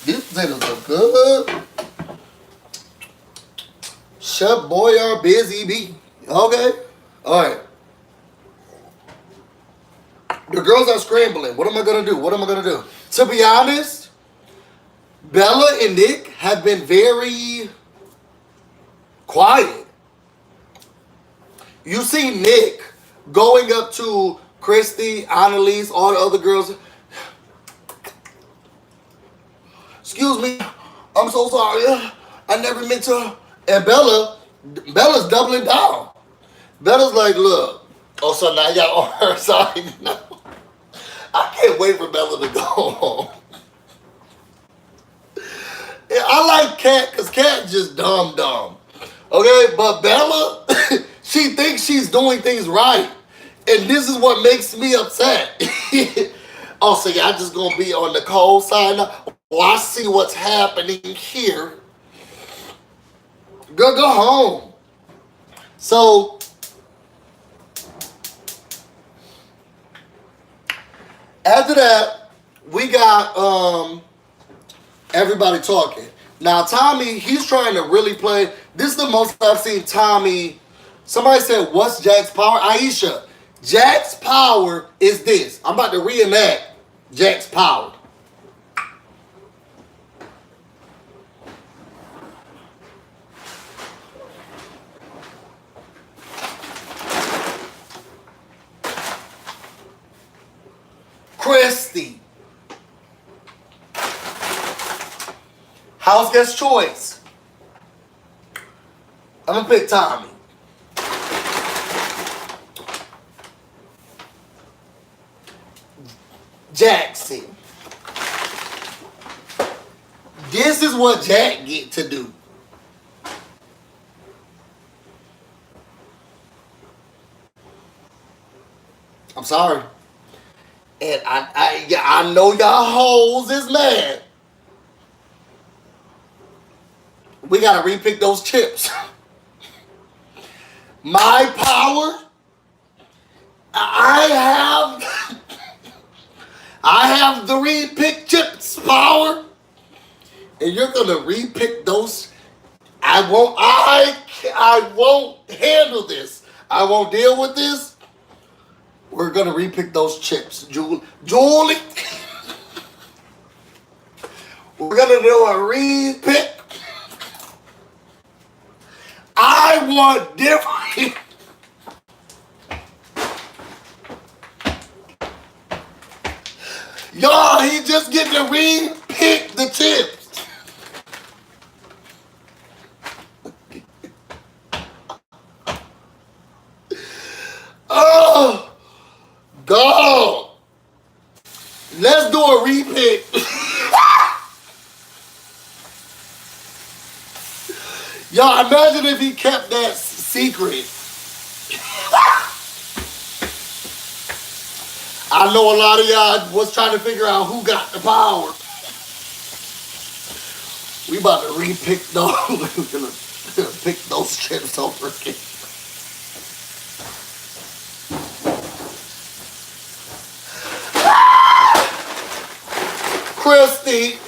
These potatoes look good. Chef Boyard Busy Bee. Okay? Alright. The girls are scrambling. What am I gonna do? What am I gonna do? To be honest, Bella and Nick have been very quiet. You see Nick going up to Christy, Annalise, all the other girls. Excuse me, I'm so sorry. I never meant to. And Bella's doubling down. Bella's like, look. Oh, so now y'all on her side now. I can't wait for Bella to go home. Yeah, I like Kat because Kat just dumb. Okay, but Bella, she thinks she's doing things right. And this is what makes me upset. Oh, so y'all just gonna be on Nicole's side now? Well, I see what's happening here. Go home. So, after that, we got everybody talking. Now, Tommy, he's trying to really play. This is the most I've seen Tommy. Somebody said, what's Jack's power? Aisha, Jack's power is this. I'm about to reenact Jack's power. Christy. House guest choice. I'm gonna pick Tommy. Jackson. This is what Jack get to do. I'm sorry. And I know y'all hoes is mad. We gotta repick those chips. My power. I have the repick chips power. And you're gonna repick those. I won't handle this. I won't deal with this. We're gonna repick those chips, Julie. We're gonna do a repick. I want different. Y'all, he just get to repick the chips. Oh, God. Let's do a repick. Y'all, imagine if he kept that secret. I know a lot of y'all was trying to figure out who got the power. We about to repick those. We're gonna pick those chips over again. Christy,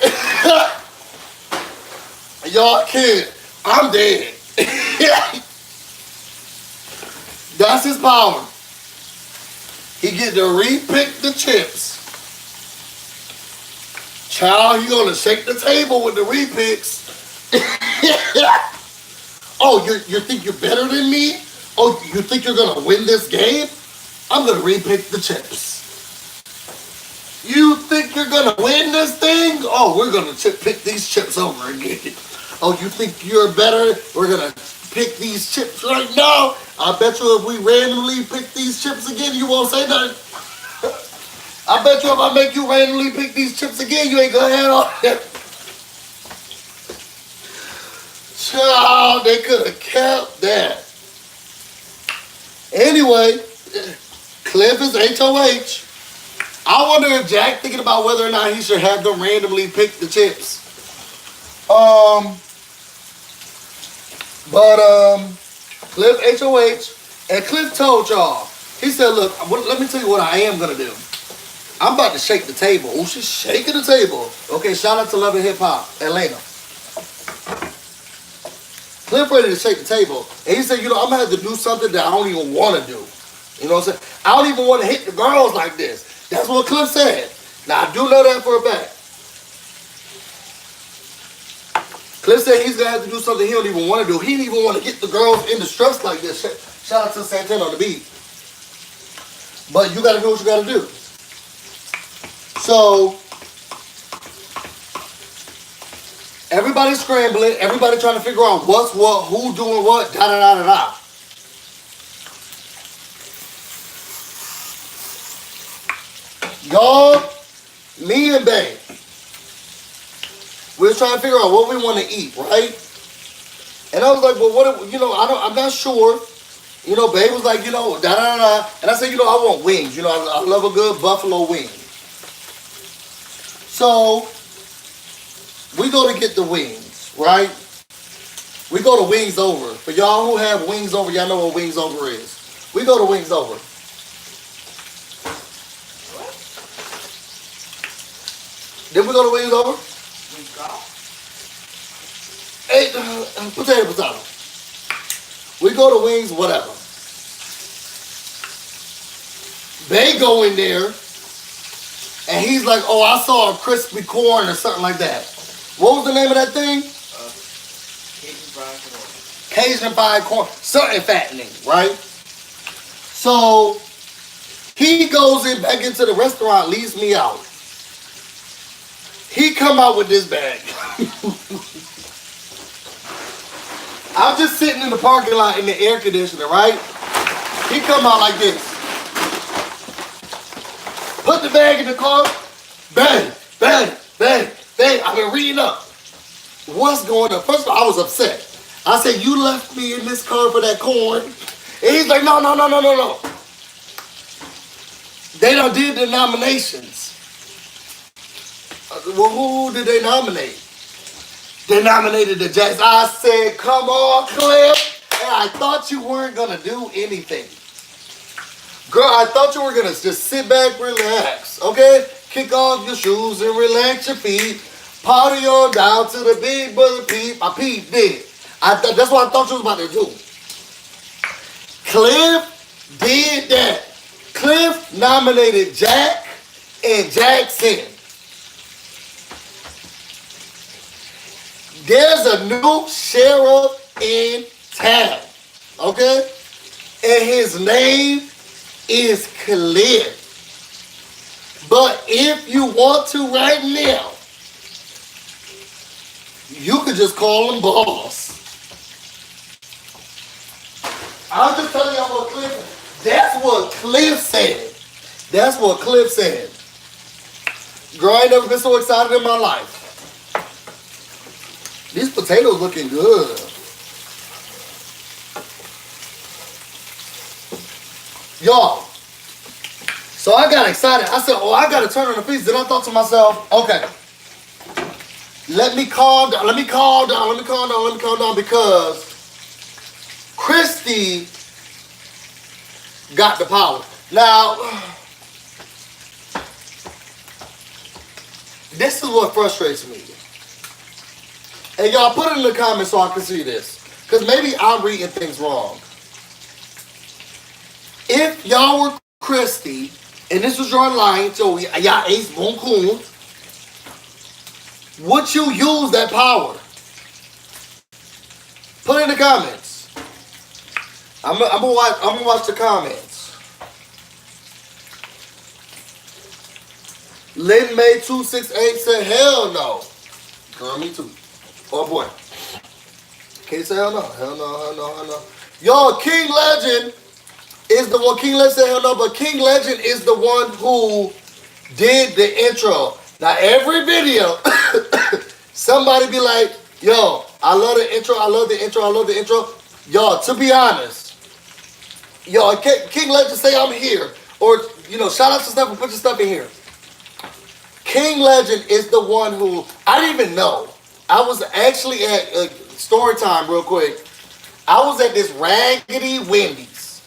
y'all can't. I'm dead. That's his power. He get to repick the chips. Child, he gonna shake the table with the repicks. Oh, you think you're better than me? Oh, you think you're gonna win this game? I'm gonna repick the chips. You think you're gonna win this thing? Oh, we're gonna pick these chips over again. Oh, you think you're better? We're gonna pick these chips right now. I bet you if we randomly pick these chips again, you won't say nothing. I bet you if I make you randomly pick these chips again, you ain't gonna have all that. Child, they could have kept that. Anyway, Cliff is HOH. I wonder if Jack thinking about whether or not he should have them randomly pick the chips. Cliff HOH, and Cliff told y'all. He said, "Look, let me tell you what I am gonna do. I'm about to shake the table." Oh, she's shaking the table. Okay, shout out to Love and Hip Hop, Atlanta. Cliff ready to shake the table, and he said, "I'm gonna have to do something that I don't even want to do. You know what I'm saying? I don't even want to hit the girls like this." That's what Cliff said. Now I do know that for a fact. Cliff said he's gonna have to do something he don't even want to do. He didn't even want to get the girls in distress like this. Shout out to Santana on the beat. But you gotta do what you gotta do. So everybody's scrambling. Everybody trying to figure out what's what, who doing what, da da da da da. Y'all, me and Babe, we was trying to figure out what we want to eat, right? And I was like, well, I'm not sure. Babe was like, da da da. And I said, I want wings. I love a good buffalo wing. So we go to get the wings, right? We go to Wings Over. For y'all who have Wings Over, y'all know what Wings Over is. We go to Wings Over. Then we go to Wings Over. Hey, potato. We go to Wings, whatever. They go in there, and he's like, "Oh, I saw a crispy corn or something like that." What was the name of that thing? Cajun fried corn. Cajun fried corn. Something fattening, right? So He goes in back into the restaurant, leaves me out. He come out with this bag. I'm just sitting in the parking lot in the air conditioner, right? He come out like this. Put the bag in the car. Bang, bang, bang, bang. I've been reading up. What's going on? First of all, I was upset. I said, you left me in this car for that corn. And he's like, no. They done did the nominations. Well, who did they nominate? They nominated the Jacks. I said, come on, Cliff. And I thought you weren't going to do anything. Girl, I thought you were going to just sit back, relax, okay? Kick off your shoes and relax your feet. Party on down to the big brother peep. I peeped it. That's what I thought you was about to do. Cliff did that. Cliff nominated Jack and Jackson. There's a new sheriff in town, okay? And his name is Cliff. But if you want to right now, you could just call him boss. I'm just telling y'all what Cliff said. That's what Cliff said. That's what Cliff said. Girl, I ain't never been so excited in my life. These potatoes looking good. Y'all. So I got excited. I said, I got to turn on the feast. Then I thought to myself, okay, let me calm down because Christy got the power. Now, this is what frustrates me. And y'all put it in the comments so I can see this. Because maybe I'm reading things wrong. If y'all were Christy, and this was your line, so y'all ace boom cool, would you use that power? Put it in the comments. I'm gonna watch the comments. Lynn May 268 said, hell no. Girl, me too. Oh boy. Can't you say hell no? Hell no. Yo, King Legend is the one. King Legend said hell no, but King Legend is the one who did the intro. Now every video, somebody be like, yo, I love the intro, I love the intro. Y'all, to be honest, yo, King Legend say I'm here. Or, shout out to stuff and put your stuff in here. King Legend is the one who, I didn't even know. I was actually at story time real quick. I was at this Raggedy Wendy's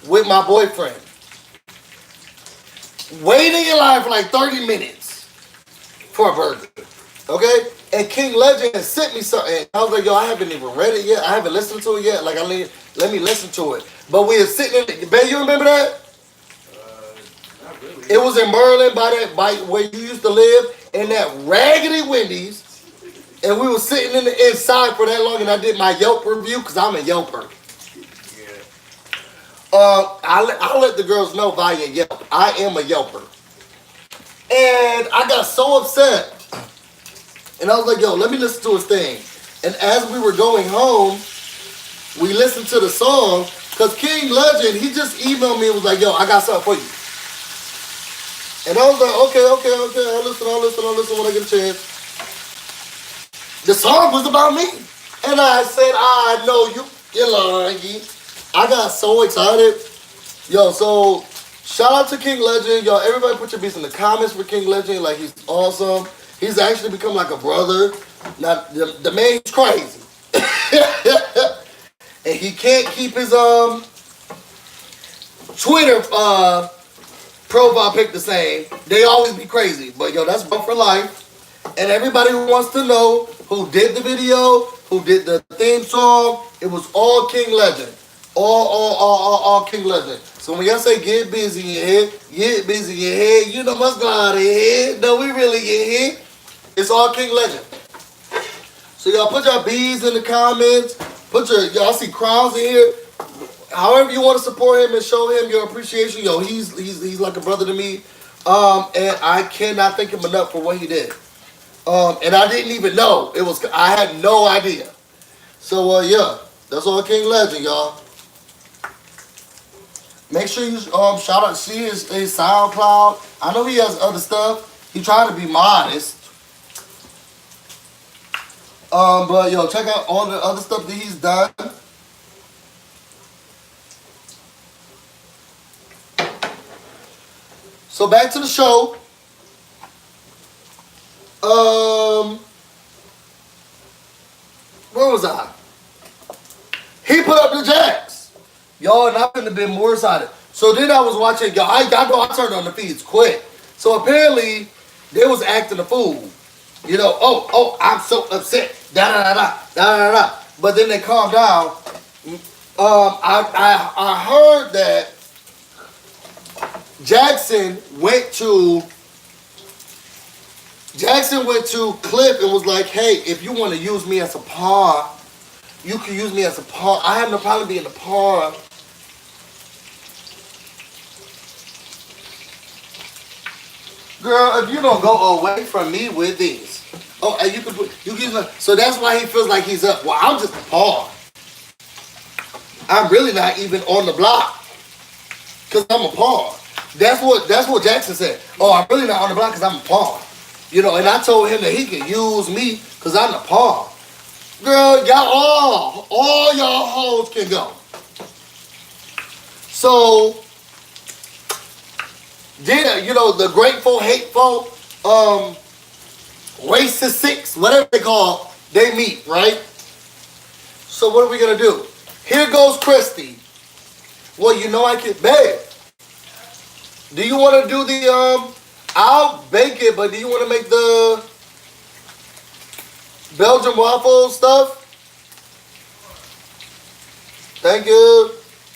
with my boyfriend. Waiting in line for like 30 minutes for a burger. Okay? And King Legend had sent me something. I was like, yo, I haven't even read it yet. I haven't listened to it yet. Like, let me listen to it. But we were sitting in, babe, you remember that? Not really. It was in Merlin by where you used to live, in that Raggedy Wendy's. And we were sitting in the inside for that long, and I did my Yelp review, because I'm a Yelper. Yeah. I'll let the girls know via Yelp. I am a Yelper. And I got so upset. And I was like, yo, let me listen to his thing. And as we were going home, we listened to the song, because King Legend, he just emailed me and was like, yo, I got something for you. And I was like, okay, I'll listen when I get a chance. The song was about me. And I said, I know you're lying. I got so excited. Yo, so shout out to King Legend. Yo, everybody put your beats in the comments for King Legend. Like, he's awesome. He's actually become like a brother. Now, the man's crazy. And he can't keep his Twitter profile pic the same. They always be crazy. But yo, that's one for life. And everybody who wants to know who did the video, who did the theme song, it was all King Legend. All King Legend. So when y'all say get busy in your head, you know what's going on in here. No, we really get here. It's all King Legend. So y'all put your B's in the comments. Y'all see crowns in here. however you want to support him and show him your appreciation, yo, he's like a brother to me. And I cannot thank him enough for what he did. And I didn't even know it was. I had no idea. So yeah, that's all King Legend, y'all. Make sure you shout out, see his SoundCloud. I know he has other stuff. He trying to be modest. But yo, check out all the other stuff that he's done. So back to the show. Where was I? He put up the jacks. Y'all, and I couldn't have been more excited. So then I was watching, y'all, I know I turned on the feeds quick. So apparently, they was acting a fool. You know, I'm so upset. Da da da da da da da. But then they calmed down. I heard that Jackson went to Cliff and was like, hey, if you want to use me as a pawn, you can use me as a pawn. I have no problem being a pawn. Girl, if you don't go away from me with these. Oh, and you can use my, so that's why he feels like he's up. Well, I'm just a pawn. I'm really not even on the block. Cause I'm a pawn. That's what Jackson said. Oh, I'm really not on the block because I'm a pawn. You know, and I told him that he could use me because I'm the pawn. Girl, y'all all y'all hoes can go. So, then, you know, the grateful, hateful, racist six, whatever they call, they meet, right? So what are we gonna do? Here goes Christy. Well, you know I can, babe. Do you want to do the I'll bake it, but do you want to make the Belgian waffle stuff? Thank you.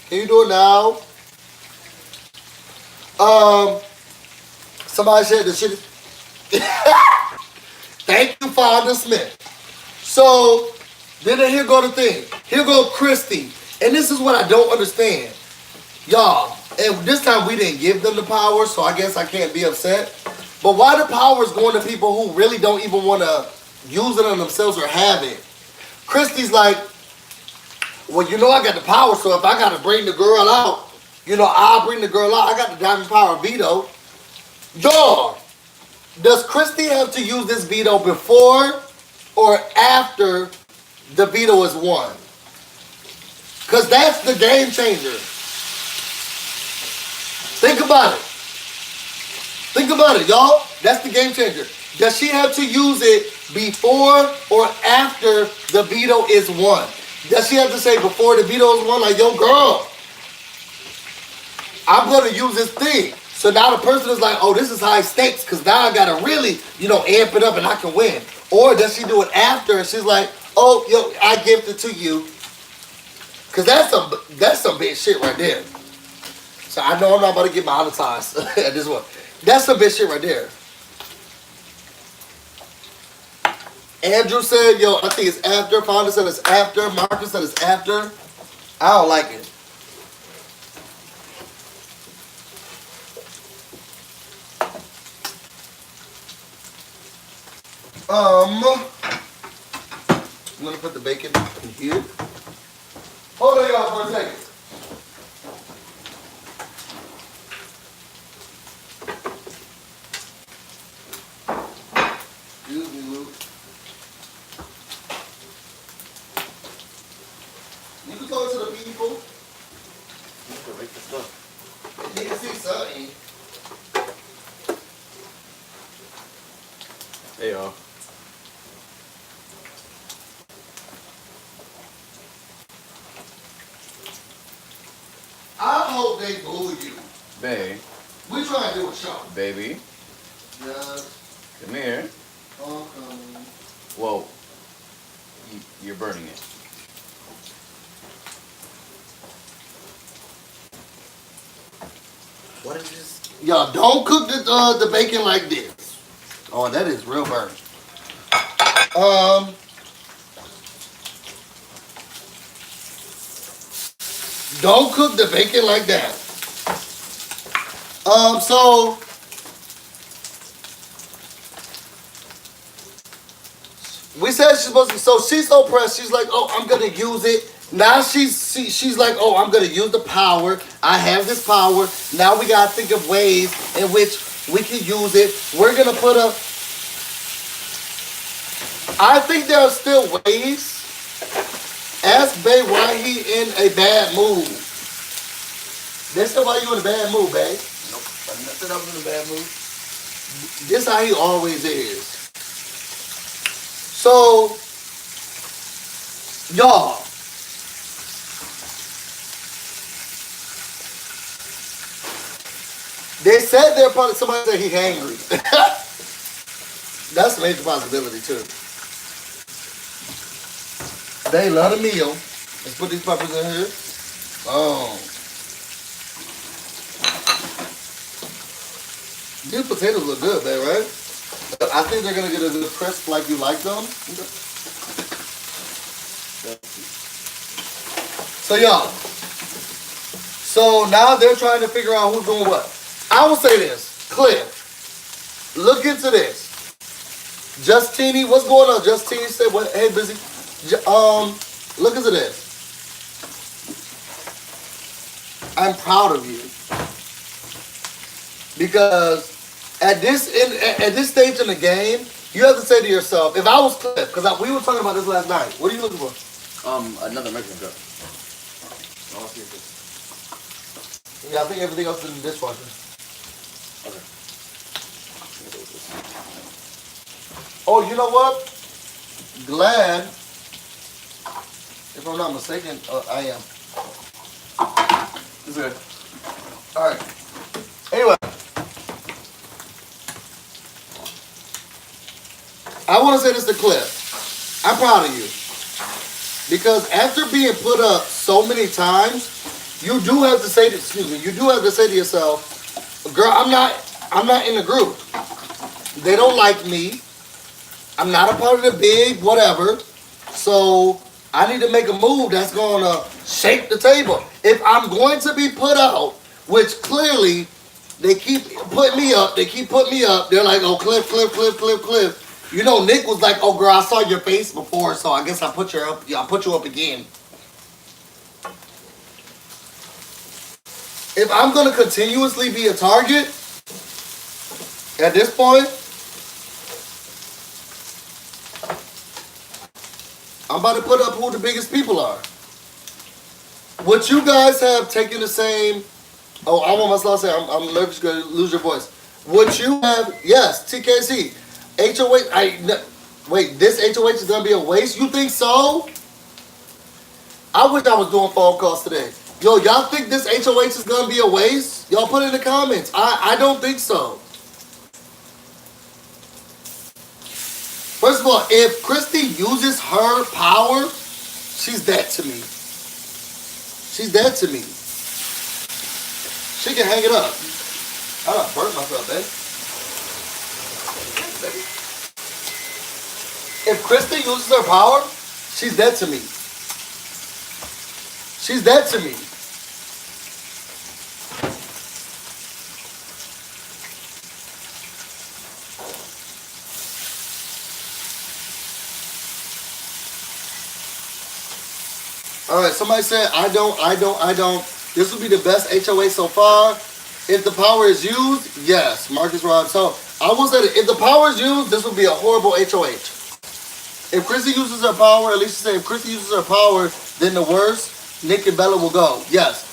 Can you do it now? Somebody said the shit is Thank you, Father Smith. So, then here go the thing. Here go Christy. And this is what I don't understand. Y'all, and this time we didn't give them the power, so I guess I can't be upset. But why the power is going to people who really don't even want to use it on themselves or have it? Christy's like, well, you know I got the power, so if I got to bring the girl out, you know, I'll bring the girl out. I got the diamond power veto. Y'all, does Christy have to use this veto before or after the veto is won? Because that's the game changer. Think about it. Think about it, y'all. That's the game changer. Does she have to use it before or after the veto is won? Does she have to say before the veto is won, like, yo, girl, I'm going to use this thing. So now the person is like, oh, this is high stakes because now I got to really, you know, amp it up and I can win. Or does she do it after and she's like, oh, yo, I gift it to you. Because that's some big shit right there. So I know I'm not about to get monetized at this one. That's some big shit right there. Andrew said, yo, I think it's after. Fonda said it's after. Marcus said it's after. I don't like it. I'm gonna put the bacon in here. Hold on, y'all, for a second. Excuse me, Luke. You can talk to the people. You can make the stuff. They need to see something. Hey, y'all. I hope they boo you. Babe. We trying to do a show. Baby. Yes. Come here. I'm coming. Whoa. You're burning it. What is this? Y'all don't cook the bacon like this. Oh, that is real burnt. Don't cook the bacon like that. So we said she's supposed to. So she's so pressed. She's like, oh, I'm gonna use it. Now she's like, oh, I'm gonna use the power. I have this power. Now we gotta think of ways in which we can use it. We're gonna put a. I think there are still ways. Ask Bae why he in a bad mood. They said why you in a bad mood, Bae. Nope. I said I was in a bad mood. This how he always is. So, y'all. They said they're probably somebody said he's angry. That's a major possibility too. They love a meal. Let's put these peppers in here. Oh. These potatoes look good, babe, right? I think they're gonna get a good crisp like you like them. So y'all. So now they're trying to figure out who's doing what. I will say this, Cliff. Look into this. Justini, what's going on? Justini said, "What? Hey, busy. Look into this. I'm proud of you because at this stage in the game, you have to say to yourself, if I was Cliff, because we were talking about this last night. What are you looking for? Another Mexican cup. Oh, Yeah, I think everything else is in the dishwasher. okay. Oh, you know what? Glad, if I'm not mistaken, I am. It's good. All right. Anyway, I want to say this to Cliff. I'm proud of you because after being put up so many times, you do have to say, you do have to say to yourself, girl, I'm not in the group. They don't like me. I'm not a part of the big whatever. So I need to make a move that's gonna shake the table. If I'm going to be put out, which clearly they keep putting me up, they're like, oh, Cliff. You know, Nick was like, oh girl, I saw your face before, so I guess I'll put you up again. If I'm gonna continuously be a target, at this point, I'm about to put up who the biggest people are. What you guys have taken the same. Oh, I want myself to say I'm nervous going to lose your voice. What you have, yes, TKC, HOH. Wait, this HOH is gonna be a waste. You think so? I wish I was doing phone calls today. Yo, y'all think this HOH is gonna be a waste? Y'all put it in the comments. I don't think so. First of all, if Christy uses her power, she's dead to me. She's dead to me. She can hang it up. I done burnt myself, babe. If Christy uses her power, she's dead to me. She's dead to me. All right, somebody said, I don't. This will be the best HOA so far. If the power is used, yes, Marcus Rod. So I will say that if the power is used, this will be a horrible HOH. If Chrissy uses her power, at least say if Chrissy uses her power, then the worst, Nick and Bella will go. Yes.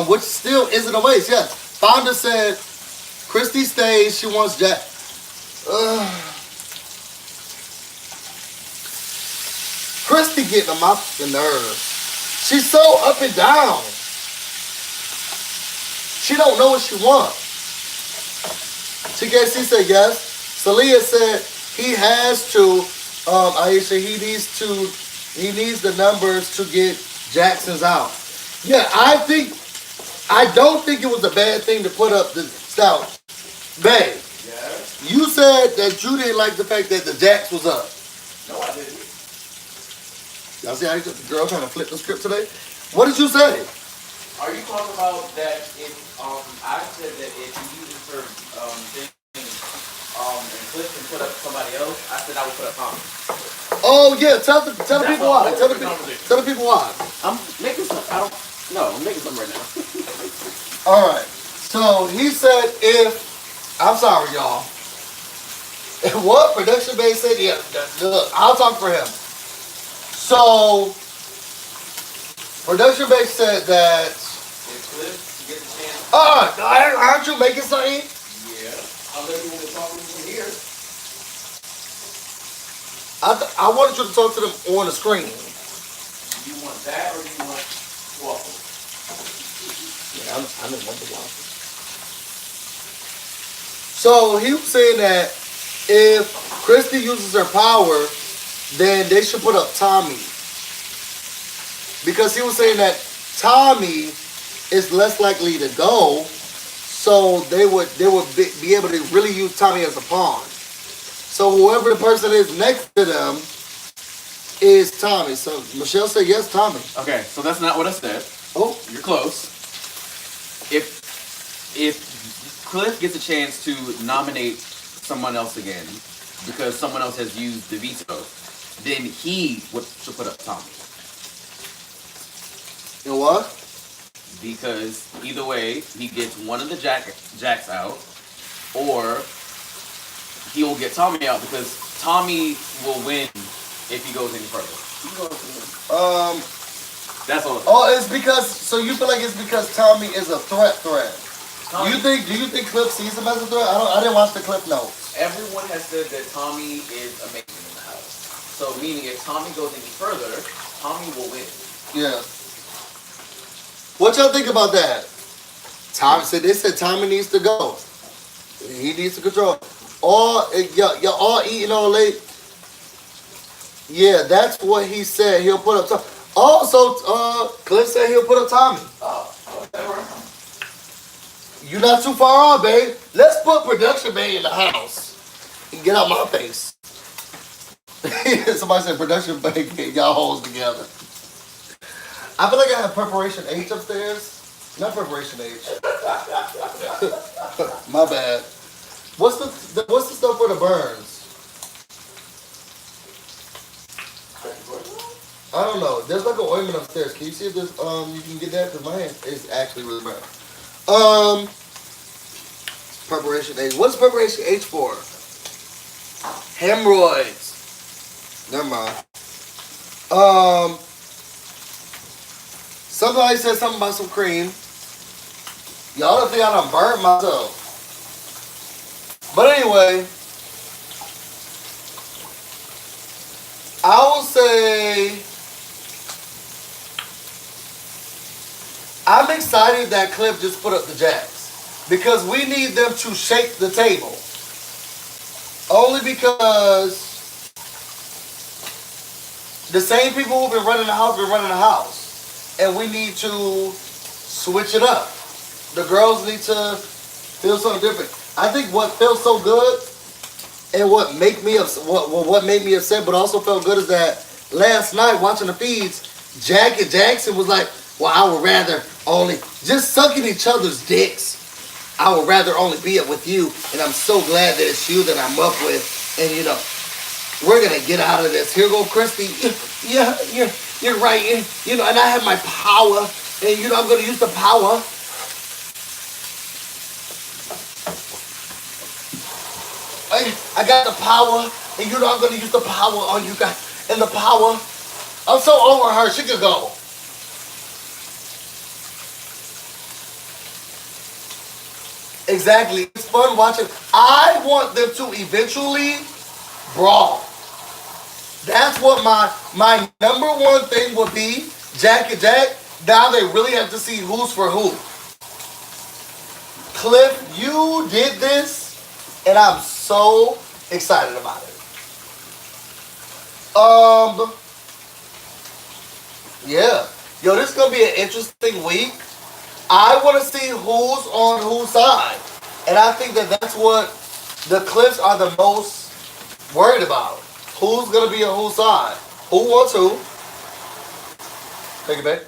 Which still isn't a waste, yes. Fonda said, Christy stays, she wants Jack. Christy getting on my fucking nerves. She's so up and down. She don't know what she wants. TKC said yes. Celia said he has to. Aisha, he needs the numbers to get Jackson's out. Yeah, I don't think it was a bad thing to put up the stout. Babe, Yeah. you said that you didn't like the fact that the Jacks was up. No, I didn't. Y'all see how the girl trying to flip the script today? What did you say? Are you talking about that if I said that if he uses her thing and Cliff can put up somebody else, I said I would put up Tommy. Oh yeah, tell the That's people a why. whole Tell the different conversation. people why. I'm making some. I don't. No, I'm making some right now. All right. So he said if I'm sorry, y'all. What production base said? Yeah, look, I'll talk for him. So production base said that. If Cliff gets a chance. Aren't you making something? Yeah. Unless you want to talk to me from here. I wanted you to talk to them on the screen. Do you want that or do you want waffles? Yeah, I'm in one waffle. So he was saying that if Christy uses her power, then they should put up Tommy. Because he was saying that Tommy is less likely to go, so they would be able to really use Tommy as a pawn. So whoever the person is next to them is Tommy. So Michelle said yes, Tommy. Okay, so that's not what I said. Oh, You're close. If Cliff gets a chance to nominate someone else again because someone else has used the veto, then he should put up Tommy. you know what? Because either way, he gets one of the jacks out, or he will get Tommy out because Tommy will win if he goes any further. That's all. Oh, it's because. So you feel like it's because Tommy is a threat. Tommy, Do you think Cliff sees him as a threat? I didn't watch the Cliff notes. everyone has said that Tommy is amazing in the house. So meaning if Tommy goes any further, Tommy will win. Yeah. What y'all think about that? Tommy said they said Tommy needs to go. He needs to control. Y'all all eating all late. Yeah, that's what he said. He'll put up Tommy. Also, Cliff said he'll put up Tommy. Oh, whatever. You're not too far off, babe. Let's put production bay in the house and get out my face. Somebody said production bay, get y'all hoes together. I feel like I have preparation H upstairs. Not preparation H. My bad. What's the stuff for the burns? I don't know. There's like an ointment upstairs. Can you see if there's you can get that? Because my hand is actually really bad. Preparation H. What's preparation H for? Hemorrhoids. Never mind. Somebody said something about some cream. Y'all don't think I done burnt myself. But anyway, I will say I'm excited that Cliff just put up the Jacks because we need them to shake the table. Only because the same people who've been running the house. And we need to switch it up. The girls need to feel something different. I think what feels so good and what made me upset, but also felt good is that last night watching the feeds, Jack and Jackson was like, well, I would rather only just sucking each other's dicks. I would rather only be up with you, and I'm so glad that it's you that I'm up with, and we're gonna get out of this. Here go Christy. Yeah, you're right. And I have my power, and I'm gonna use the power. I got the power, and I'm gonna use the power on you guys. And the power, I'm so over her. She could go. Exactly. It's fun watching. I want them to eventually brawl. That's what my number one thing would be. Jack and Jack. Now they really have to see who's for who. Cliff, you did this, and I'm so excited about it. Yeah. Yo, this is gonna be an interesting week. I want to see who's on whose side. And I think that that's what the Cliffs are the most worried about. Who's going to be on whose side? Who wants who? Take it back.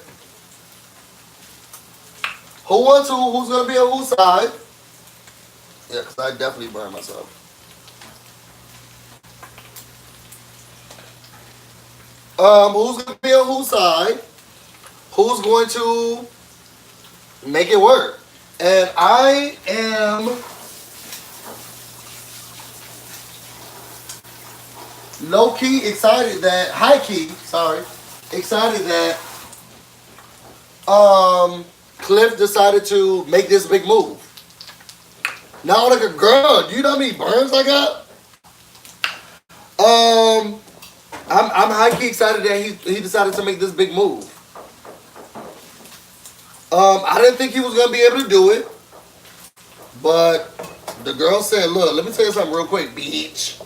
Who wants to? Who's gonna be on whose side? Yeah, because I definitely burned myself. Who's gonna be on whose side? Who's going to make it work? And I am low key excited that high key, sorry, excited that Cliff decided to make this big move. Now like a girl, do you know how many burns I got? I'm high key excited that he decided to make this big move. I didn't think he was gonna be able to do it, but the girl said, "Look, let me tell you something real quick, bitch."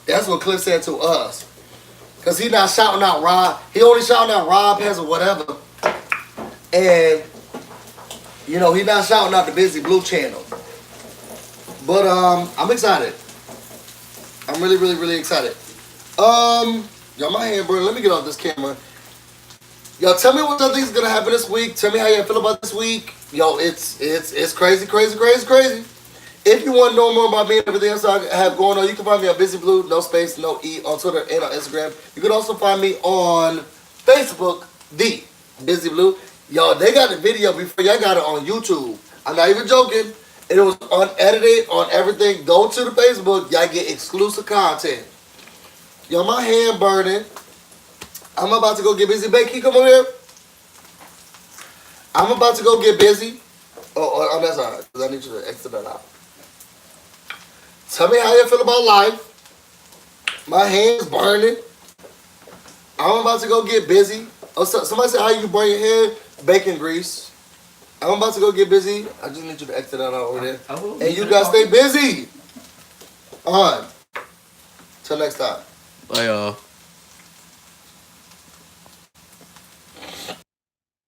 That's what Cliff said to us, cause he not shouting out Rob. He only shouting out Rob has or whatever, and you know he not shouting out the Busyblu channel. But I'm excited. I'm really, really, really excited. Y'all, my hand burning. Let me get off this camera. Yo, tell me what y'all think is gonna happen this week. Tell me how y'all feel about this week. Yo, it's crazy, crazy, crazy, crazy. If you want to know more about me and everything else I have going on, you can find me on Busyblu, no space, no E, on Twitter and on Instagram. You can also find me on Facebook, the Busyblu. Yo, they got the video before y'all got it on YouTube. I'm not even joking. It was unedited, on everything. Go to the Facebook, y'all get exclusive content. Yo, my hand burning. I'm about to go get busy. Becky, come over here. I'm about to go get busy. Oh, that's all right, because I need you to exit that out. Tell me how you feel about life. My hand's burning. I'm about to go get busy. Oh, somebody said how you burn your hair? Bacon grease. I'm about to go get busy. I just need you to exit that out over there. And you guys stay busy. On. Till next time. Bye, y'all.